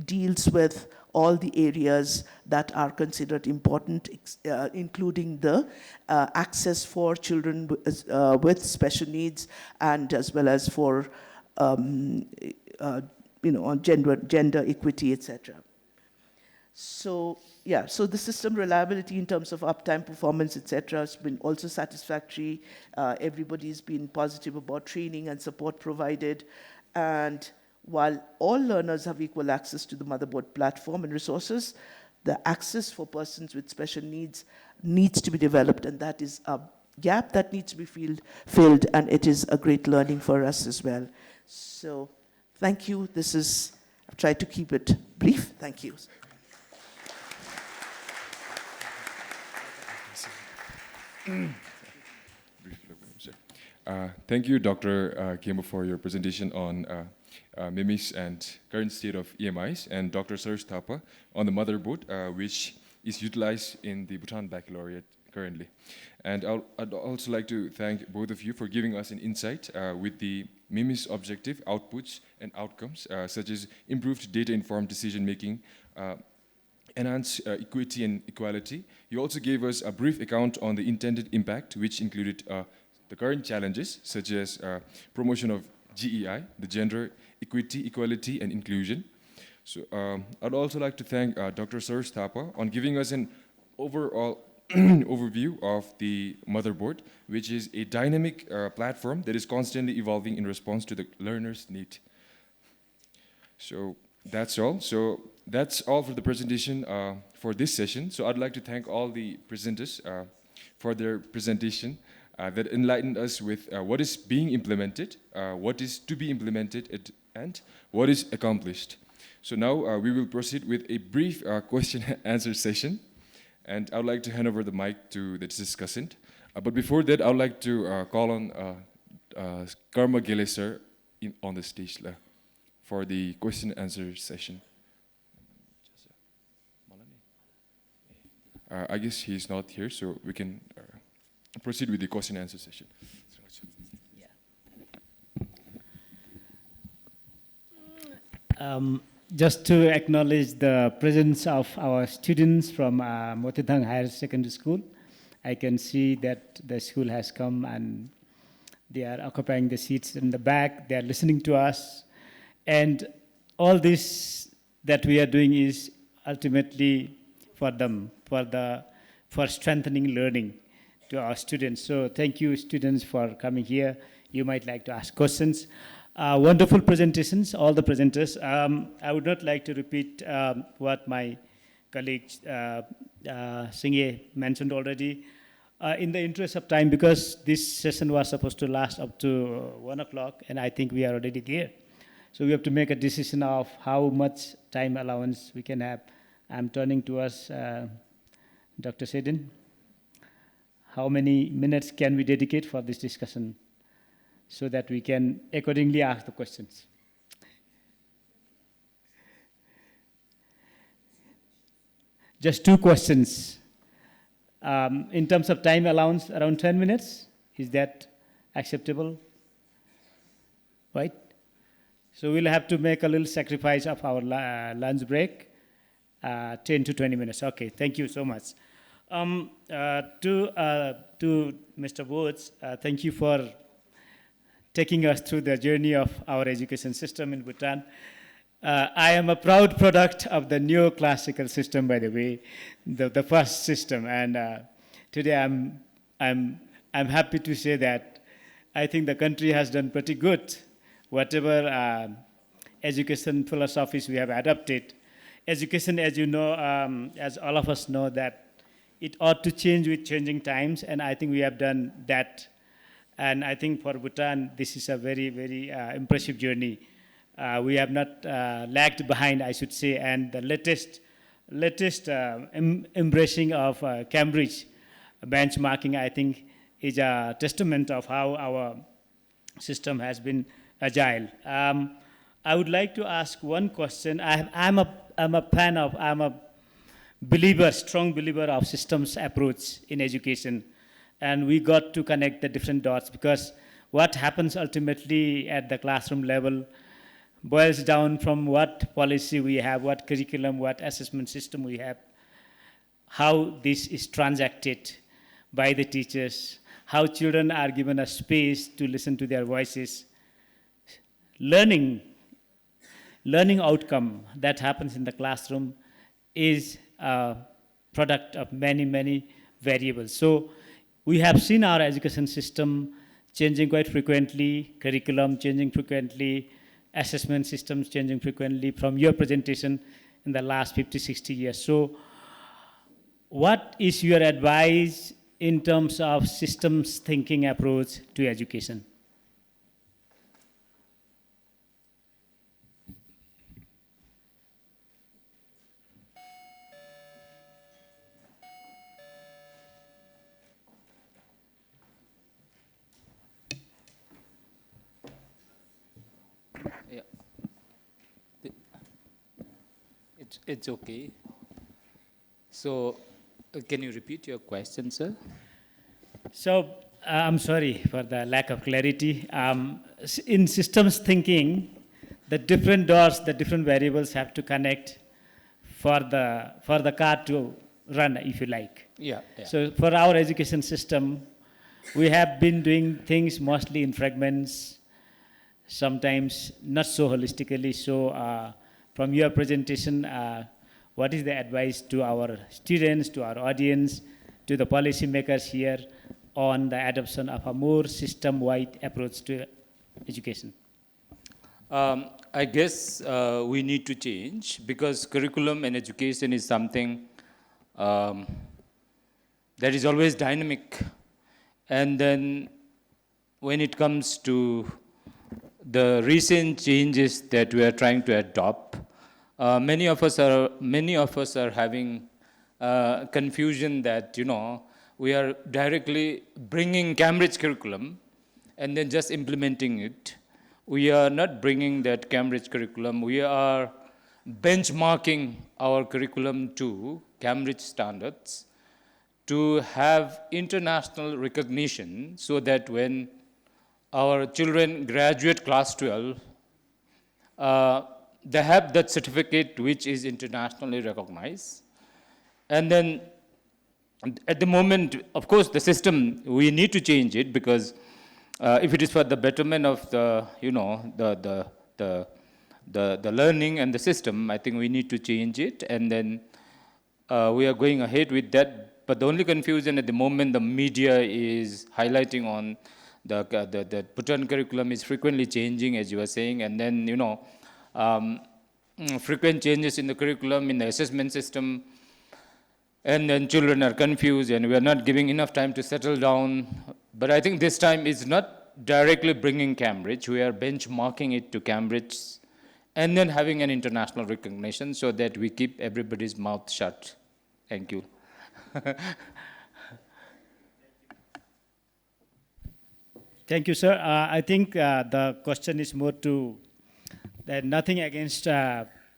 deals with all the areas that are considered important, including the access for children with special needs, and as well as for on gender equity, etc. So yeah, so the system reliability in terms of uptime, performance, etc., has been also satisfactory. Everybody's been positive about training and support provided. And while all learners have equal access to the motherboard platform and resources, the access for persons with special needs needs to be developed, and that is a gap that needs to be filled, and it is a great learning for us as well. So thank you. I've tried to keep it brief. Thank you. Thank you, Dr. Kemo, for your presentation on MIMIS and current state of EMIs, and Dr. Saroj Thapa on the motherboard, which is utilized in the Bhutan Baccalaureate currently. And I'd also like to thank both of you for giving us an insight with the MIMIS objective, outputs, and outcomes, such as improved data-informed decision-making, enhance equity and equality. You also gave us a brief account on the intended impact, which included the current challenges, such as promotion of GEI, the gender equity, equality, and inclusion. So I'd also like to thank Dr. Saroj Thapa on giving us an overall overview of the motherboard, which is a dynamic platform that is constantly evolving in response to the learner's need. So that's all. So that's all for the presentation for this session. So I'd like to thank all the presenters for their presentation that enlightened us with what is being implemented, what is to be implemented, and what is accomplished. So now we will proceed with a brief question and answer session. And I would like to hand over the mic to the discussant. But before that, I would like to call on Karma Gele sir on the stage for the question and answer session. I guess he's not here, so we can proceed with the question and answer session. Just to acknowledge the presence of our students from Motithang Higher Secondary School, I can see that the school has come and they are occupying the seats in the back. They are listening to us. And all this that we are doing is ultimately for them, for strengthening learning to our students. So thank you, students, for coming here. You might like to ask questions. Wonderful presentations, all the presenters. I would not like to repeat what my colleague Singye mentioned already. In the interest of time, because this session was supposed to last up to 1 o'clock, and I think we are already there. So we have to make a decision of how much time allowance we can have. I'm turning to us, Dr. Sedin. How many minutes can we dedicate for this discussion so that we can accordingly ask the questions? Just 2 questions. In terms of time allowance, around 10 minutes. Is that acceptable? Right? So we'll have to make a little sacrifice of our lunch break, 10 to 20 minutes. Okay, thank you so much. To Mr. Woods, thank you for taking us through the journey of our education system in Bhutan. I am a proud product of the neoclassical system, by the way, the first system. And today I'm happy to say that I think the country has done pretty good. Whatever education philosophies we have adopted, education, as you know, as all of us know, that it ought to change with changing times, and I think we have done that. And I think for Bhutan, this is a very, very impressive journey. We have not lagged behind, I should say, and the latest embracing of Cambridge benchmarking, I think, is a testament of how our system has been agile. I would like to ask one question. I'm a believer, strong believer of systems approach in education, and we got to connect the different dots, because what happens ultimately at the classroom level boils down from what policy we have, what curriculum, what assessment system we have, how this is transacted by the teachers, how children are given a space to listen to their voices. Learning outcome that happens in the classroom is a product of many, many variables. So we have seen our education system changing quite frequently, curriculum changing frequently, assessment systems changing frequently from your presentation in the last 50, 60 years. So what is your advice in terms of systems thinking approach to education? It's okay. So, can you repeat your question, sir? So, I'm sorry for the lack of clarity. In systems thinking, the different doors, the different variables have to connect for the car to run, if you like. Yeah. So, for our education system, we have been doing things mostly in fragments, sometimes not so holistically. So, from your presentation, what is the advice to our students, to our audience, to the policymakers here on the adoption of a more system-wide approach to education? I guess we need to change because curriculum and education is something that is always dynamic. And then when it comes to the recent changes that we are trying to adopt, many of us are having confusion that, you know, we are directly bringing Cambridge curriculum and then just implementing it. We are not bringing that Cambridge curriculum. We are benchmarking our curriculum to Cambridge standards to have international recognition so that when our children graduate class 12, they have that certificate which is internationally recognized. And then at the moment, of course, the system, we need to change it because if it is for the betterment of the, you know, the learning and the system, I think we need to change it. And then we are going ahead with that. But the only confusion at the moment, the media is highlighting on the Bhutan curriculum is frequently changing, as you were saying. And then, you know, frequent changes in the curriculum, in the assessment system, and then children are confused and we are not giving enough time to settle down. But I think this time it's not directly bringing Cambridge. We are benchmarking it to Cambridge and then having an international recognition so that we keep everybody's mouth shut. Thank you. Thank you, sir. I think the question is more to that nothing against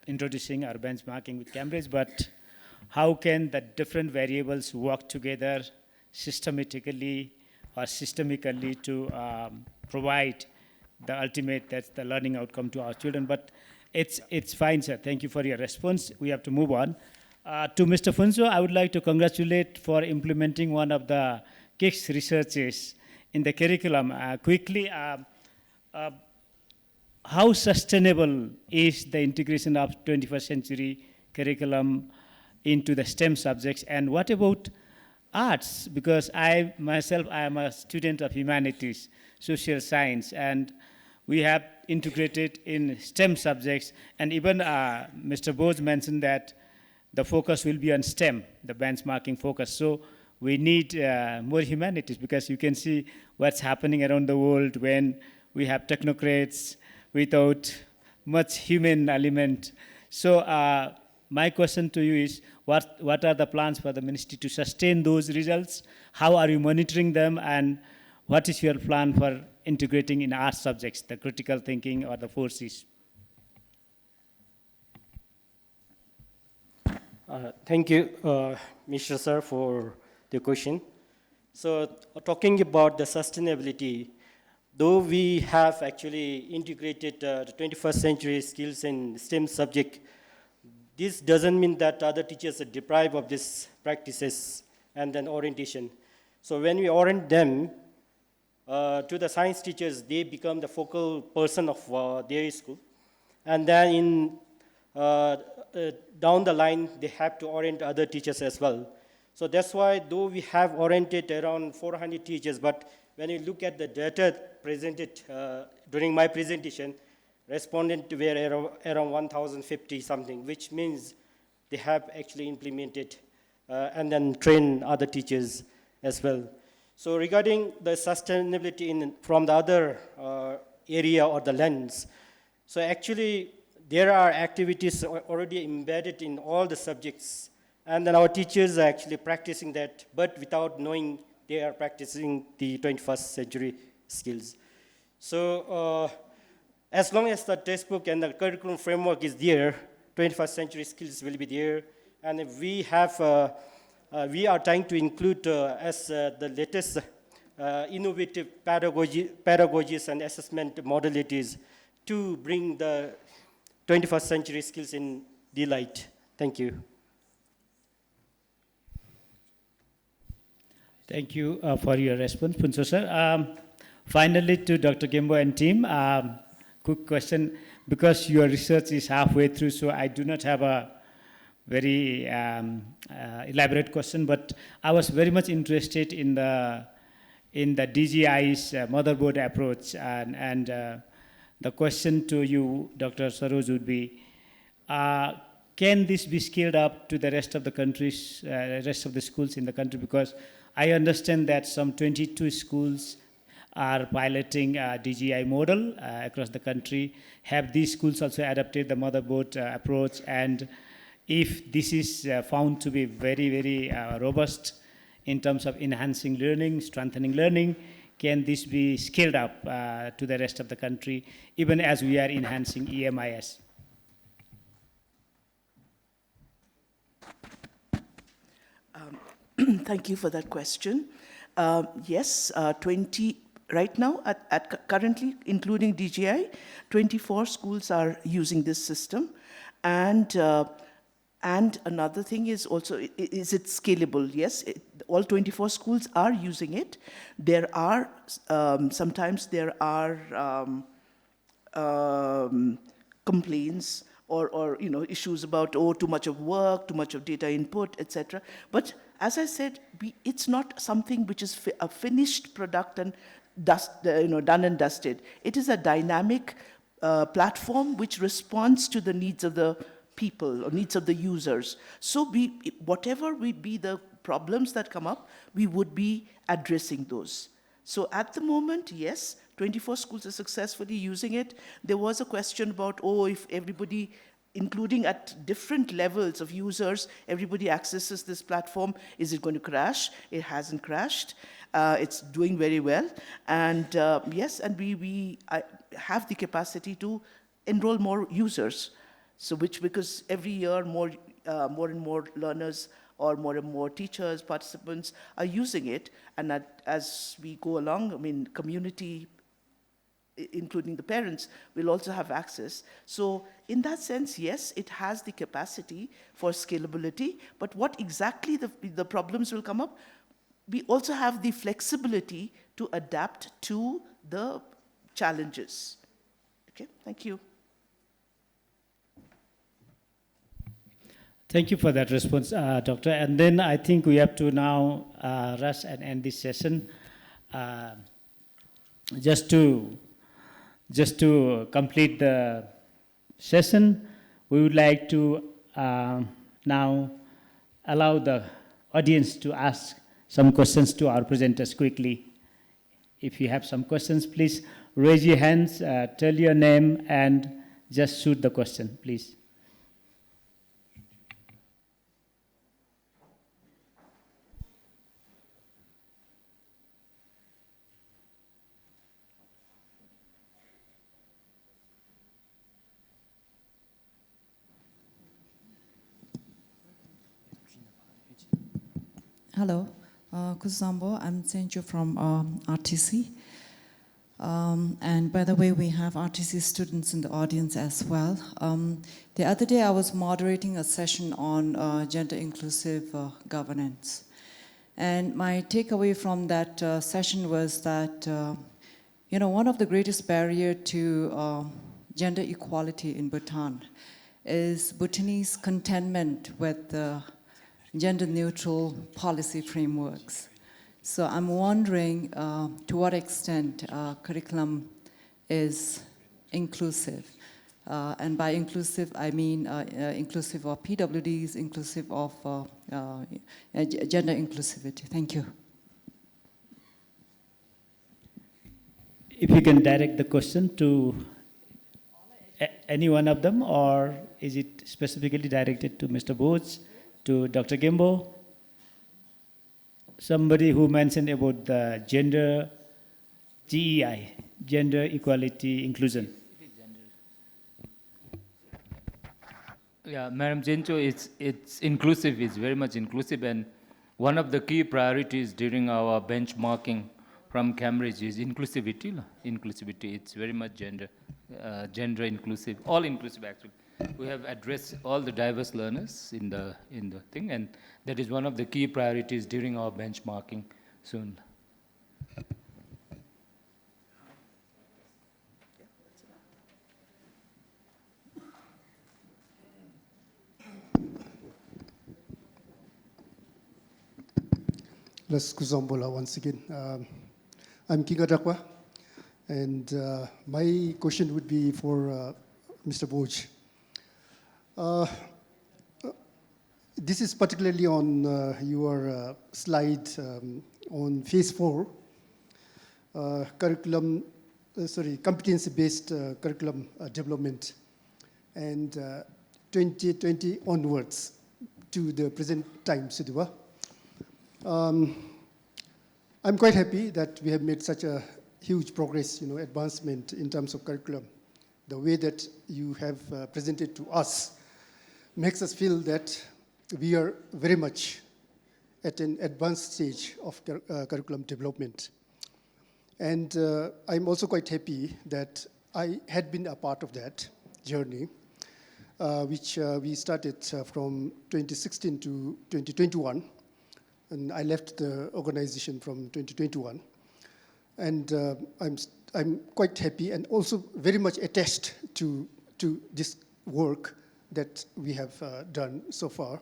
introducing or benchmarking with Cambridge, but how can the different variables work together systematically or systemically to provide the ultimate, that's the learning outcome to our children. But it's fine, sir. Thank you for your response. We have to move on. To Mr. Funso, I would like to congratulate for implementing one of the KIX researches in the curriculum. Quickly, how sustainable is the integration of 21st century curriculum into the STEM subjects, and what about arts? Because I myself, I am a student of humanities, social science, and we have integrated in STEM subjects, and even Mr. Bose mentioned that the focus will be on STEM, the benchmarking focus. So we need more humanities because you can see what's happening around the world when we have technocrats without much human element. So my question to you is, what are the plans for the ministry to sustain those results? How are you monitoring them? And what is your plan for integrating in art subjects, the critical thinking or the forces? Thank you, Mr. Sir, for the question. So talking about the sustainability, though we have actually integrated the 21st century skills in STEM subject, this doesn't mean that other teachers are deprived of these practices and then orientation. So when we orient them to the science teachers, they become the focal person of their school. And then in down the line, they have to orient other teachers as well. So that's why, though we have oriented around 400 teachers, but when you look at the data presented during my presentation, respondents were around 1,050 something, which means they have actually implemented and then trained other teachers as well. So regarding the sustainability from the other area or the lens, so actually there are activities already embedded in all the subjects, and then our teachers are actually practicing that, but without knowing they are practicing the 21st century skills. So as long as the textbook and the curriculum framework is there, 21st century skills will be there. And if we have, we are trying to include as the latest innovative pedagogies and assessment modalities to bring the 21st century skills in the light. Thank you. Thank you for your response, Punso sir. Finally, to Dr. Gembo and team, quick question, because your research is halfway through, so I do not have a very elaborate question, but I was very much interested in the DGI's motherboard approach and The question to you, Dr. Saroj, would be, can this be scaled up to the rest of the countries, rest of the schools in the country? Because I understand that some 22 schools are piloting a DGI model across the country. Have these schools also adopted the motherboard approach? And if this is found to be very, very robust in terms of enhancing learning, strengthening learning, can this be scaled up to the rest of the country, even as we are enhancing EMIS? Thank you for that question. Yes, 20, right now, currently, including DGI, 24 schools are using this system. And another thing is also, is it scalable? Yes, all 24 schools are using it. There are, sometimes there are complaints or issues about, too much of work, too much of data input, etc. But as I said, it's not something which is a finished product and done and dusted. It is a dynamic platform which responds to the needs of the people or needs of the users. So whatever would be the problems that come up, we would be addressing those. So at the moment, yes, 24 schools are successfully using it. There was a question about, if everybody, including at different levels of users, everybody accesses this platform, is it going to crash? It hasn't crashed. It's doing very well. And yes, and we have the capacity to enroll more users. So because every year more and more learners or more and more teachers, participants are using it. And as we go along, community, including the parents, will also have access. So in that sense, yes, it has the capacity for scalability, but what exactly the problems will come up, we also have the flexibility to adapt to the challenges. Okay, thank you. Thank you for that response, Doctor. And then I think we have to now rush and end this session. Just to complete the session, we would like to now allow the audience to ask some questions to our presenters quickly. If you have some questions, please raise your hands, tell your name, and just shoot the question, please. Hello, Kuzambo. I'm Senjo from RTC. And by the way, we have RTC students in the audience as well. The other day, I was moderating a session on gender-inclusive governance. And my takeaway from that session was that, one of the greatest barriers to gender equality in Bhutan is Bhutanese contentment with gender-neutral policy frameworks. So I'm wondering to what extent curriculum is inclusive. And by inclusive, I mean inclusive of PWDs, inclusive of gender inclusivity. Thank you. If you can direct the question to any one of them, or is it specifically directed to Mr. Bose, to Dr. Gimbo? Somebody who mentioned about the gender GEI, gender equality inclusion. Yeah, Madam Jincho, it's inclusive, it's very much inclusive, and one of the key priorities during our benchmarking from Cambridge is inclusivity. Inclusivity, it's very much gender inclusive, all inclusive actually. We have addressed all the diverse learners in the thing, and that is one of the key priorities during our benchmarking soon. Let's Kuzombola once again. I'm King Adakwa, And my question would be for Mr. Boj. This is particularly on your slide on phase 4, competency-based curriculum development, and 2020 onwards to the present time, Siddhuva. I'm quite happy that we have made such a huge progress, advancement in terms of curriculum. The way that you have presented to us makes us feel that we are very much at an advanced stage of curriculum development. And I'm also quite happy that I had been a part of that journey, which we started from 2016 to 2021. And I left the organization from 2021. And I'm quite happy and also very much attached to this work that we have done so far.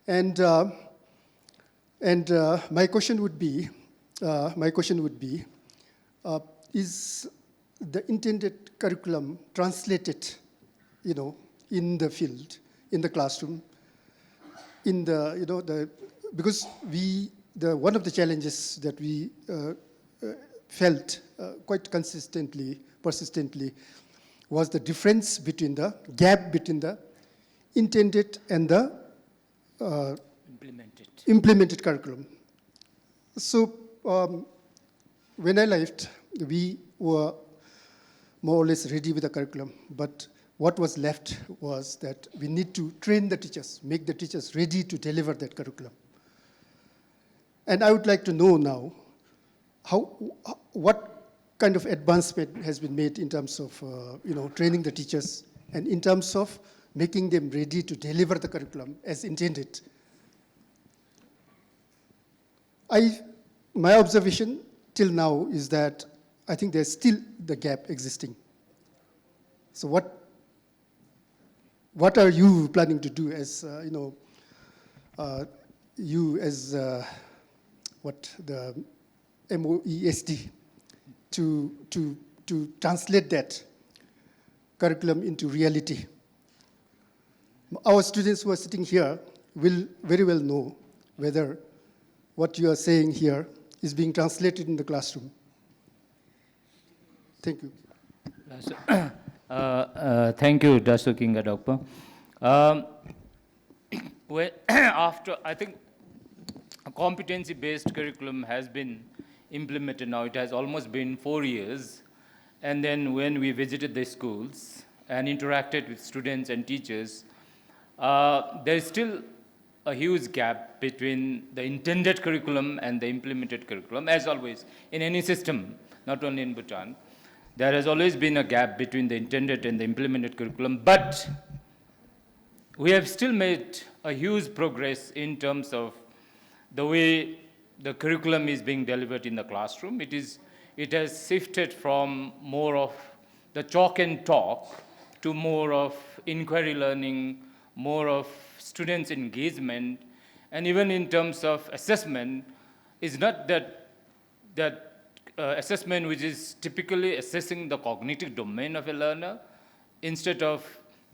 And my question would be, is the intended curriculum translated, in the field, in the classroom, in the, because one of the challenges that we felt quite persistently, was the difference between the gap between the intended and the implemented curriculum. So when I left, we were more or less ready with the curriculum, but what was left was that we need to train the teachers, make the teachers ready to deliver that curriculum. And I would like to know now, what kind of advancement has been made in terms of training the teachers and in terms of making them ready to deliver the curriculum as intended. My observation till now is that I think there's still the gap existing. So what are you planning to do as you as the MOESD to translate that curriculum into reality? Our students who are sitting here will very well know whether what you are saying here is being translated in the classroom. Thank you. Thank you, Dasu Kingadokpa. After, I think, a competency-based curriculum has been implemented now. It has almost been 4 years. And then when we visited the schools and interacted with students and teachers, there is still a huge gap between the intended curriculum and the implemented curriculum, as always, in any system, not only in Bhutan. There has always been a gap between the intended and the implemented curriculum, but we have still made a huge progress in terms of the way the curriculum is being delivered in the classroom. It has shifted from more of the chalk and talk to more of inquiry learning, more of students' engagement, and even in terms of assessment, it's not that assessment which is typically assessing the cognitive domain of a learner. Instead of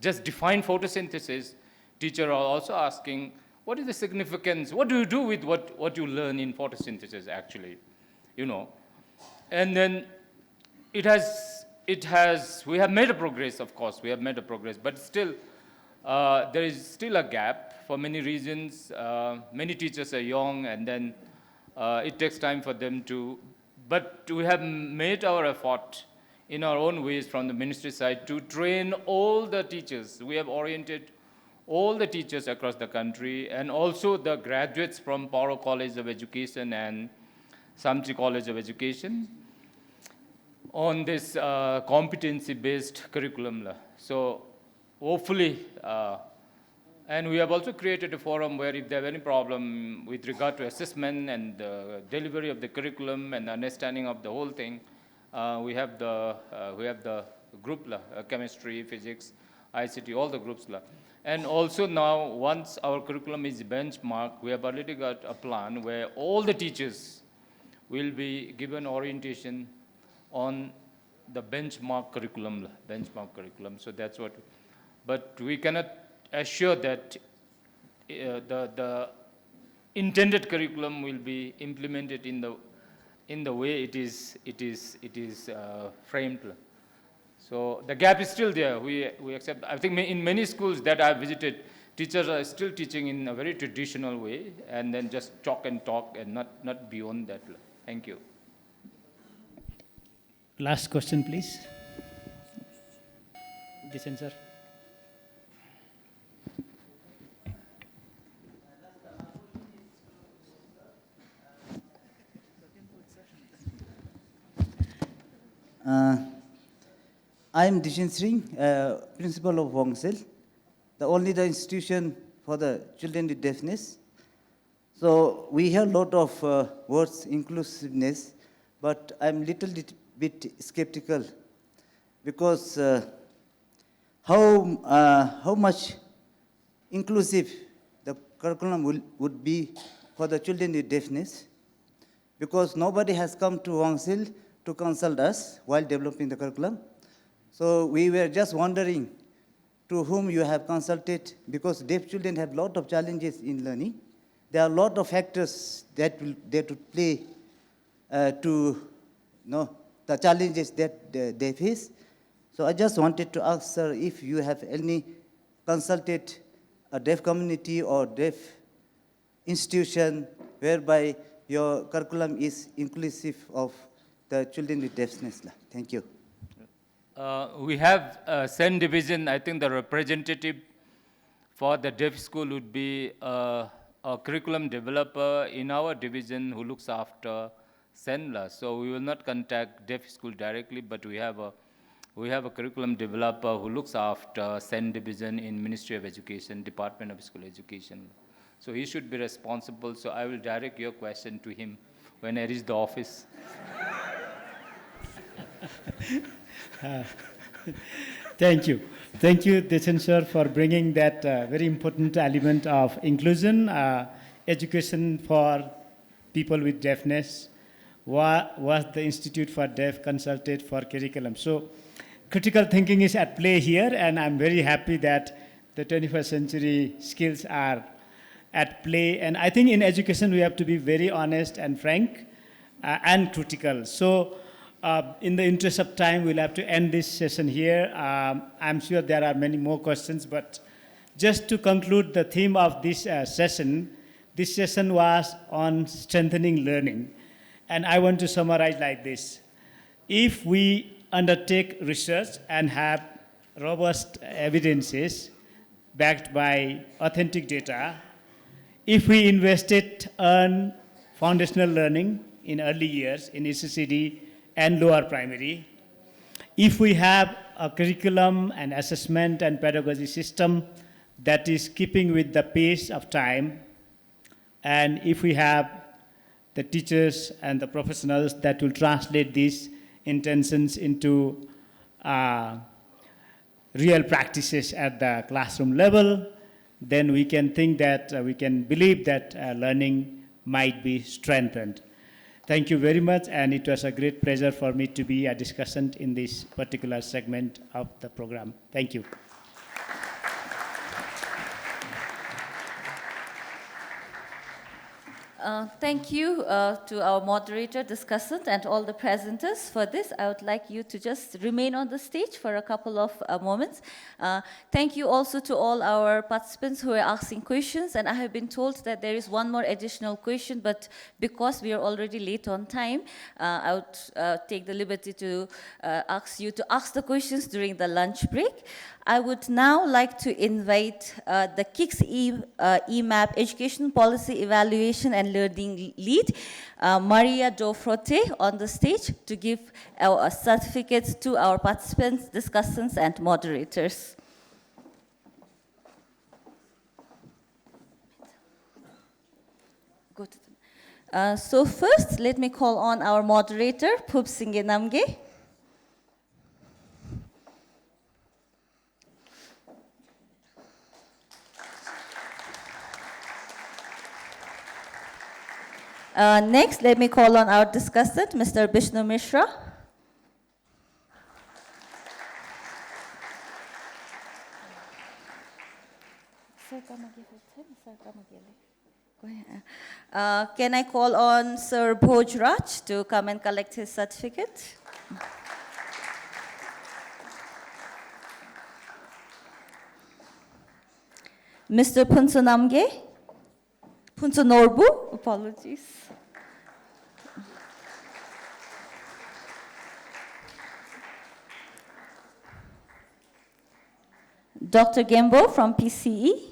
just define photosynthesis, teachers are also asking, what is the significance? What do you do with what you learn in photosynthesis, actually? And then we have made a progress, of course, but still, there is still a gap for many reasons. Many teachers are young, and then it takes time for them to, but we have made our effort in our own ways from the ministry side to train all the teachers. We have oriented all the teachers across the country, and also the graduates from Paro College of Education and Samtse College of Education on this competency-based curriculum. So hopefully, and we have also created a forum where if they have any problem with regard to assessment and the delivery of the curriculum and the understanding of the whole thing, we have the group, chemistry, physics, ICT, all the groups. And also now, once our curriculum is benchmarked, we have already got a plan where all the teachers will be given orientation on the benchmark curriculum. So that's what, but we cannot assure that the intended curriculum will be implemented in the way it is framed. So the gap is still there. We accept. I think in many schools that I've visited, teachers are still teaching in a very traditional way, and then just chalk and talk, and not beyond that. Thank you. Last question, please. Jason, sir. I am Dishin Singh, principal of Wongsel, the institution for the children with deafness. So we hear a lot of words inclusiveness, but I'm little bit skeptical because how much inclusive the curriculum would be for the children with deafness, because nobody has come to Wongsel to consult us while developing the curriculum. So we were just wondering to whom you have consulted, because deaf children have a lot of challenges in learning. There are a lot of factors that would play to the challenges that they face. So I just wanted to ask, sir, if you have any consulted a deaf community or deaf institution whereby your curriculum is inclusive of the children with deafness. Thank you. We have SEN division. I think the representative for the deaf school would be a curriculum developer in our division who looks after SENLA. So we will not contact deaf school directly, but we have a curriculum developer who looks after SEN division in Ministry of Education, Department of School Education. So he should be responsible. So I will direct your question to him when I reach the office. Thank you. Thank you, Dechen sir, for bringing that very important element of inclusion, education for people with deafness. Was the Institute for Deaf consulted for curriculum? So critical thinking is at play here, and I'm very happy that the 21st century skills are at play. And I think in education we have to be very honest and frank and critical. So in the interest of time, we'll have to end this session here. I'm sure there are many more questions, but just to conclude the theme of this session was on strengthening learning. And I want to summarize like this. If we undertake research and have robust evidences backed by authentic data, if we invested on foundational learning in early years in ECCD and lower primary, if we have a curriculum and assessment and pedagogy system that is keeping with the pace of time, and if we have the teachers and the professionals that will translate these intentions into real practices at the classroom level, then we can think that, we can believe that learning might be strengthened. Thank you very much, and it was a great pleasure for me to be a discussant in this particular segment of the program. Thank you. Thank you to our moderator, discussant, and all the presenters for this. I would like you to just remain on the stage for a couple of moments. Thank you also to all our participants who are asking questions, and I have been told that there is one more additional question, but because we are already late on time, I would take the liberty to ask you to ask the questions during the lunch break. I would now like to invite the KIX EMAP Education Policy Evaluation and Learning Lead, Maria Dofrote, on the stage to give our certificates to our participants, discussants, and moderators. Go to them. So first, let me call on our moderator, Phupsingye Namge. Next, let me call on our discussant, Mr. Bishnu Mishra. Go ahead. Can I call on Sir Bhojraj to come and collect his certificate? Mr. Punsanamge? Punsanorbu? Apologies. Dr. Gembo from PCE.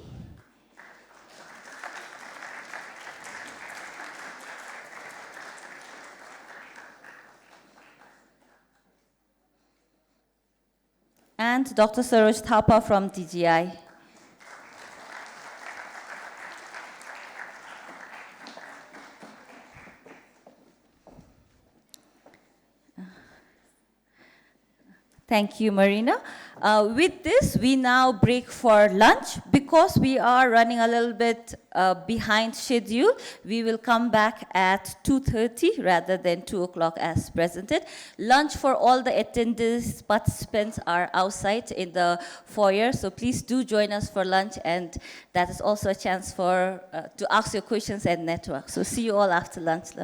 And Dr. Saroj Thapa from DGI. Thank you, Marina. With this, we now break for lunch. Because we are running a little bit behind schedule, we will come back at 2:30 rather than 2 o'clock as presented. Lunch for all the attendees, participants are outside in the foyer, so please do join us for lunch, and that is also a chance for to ask your questions and network. So see you all after lunch.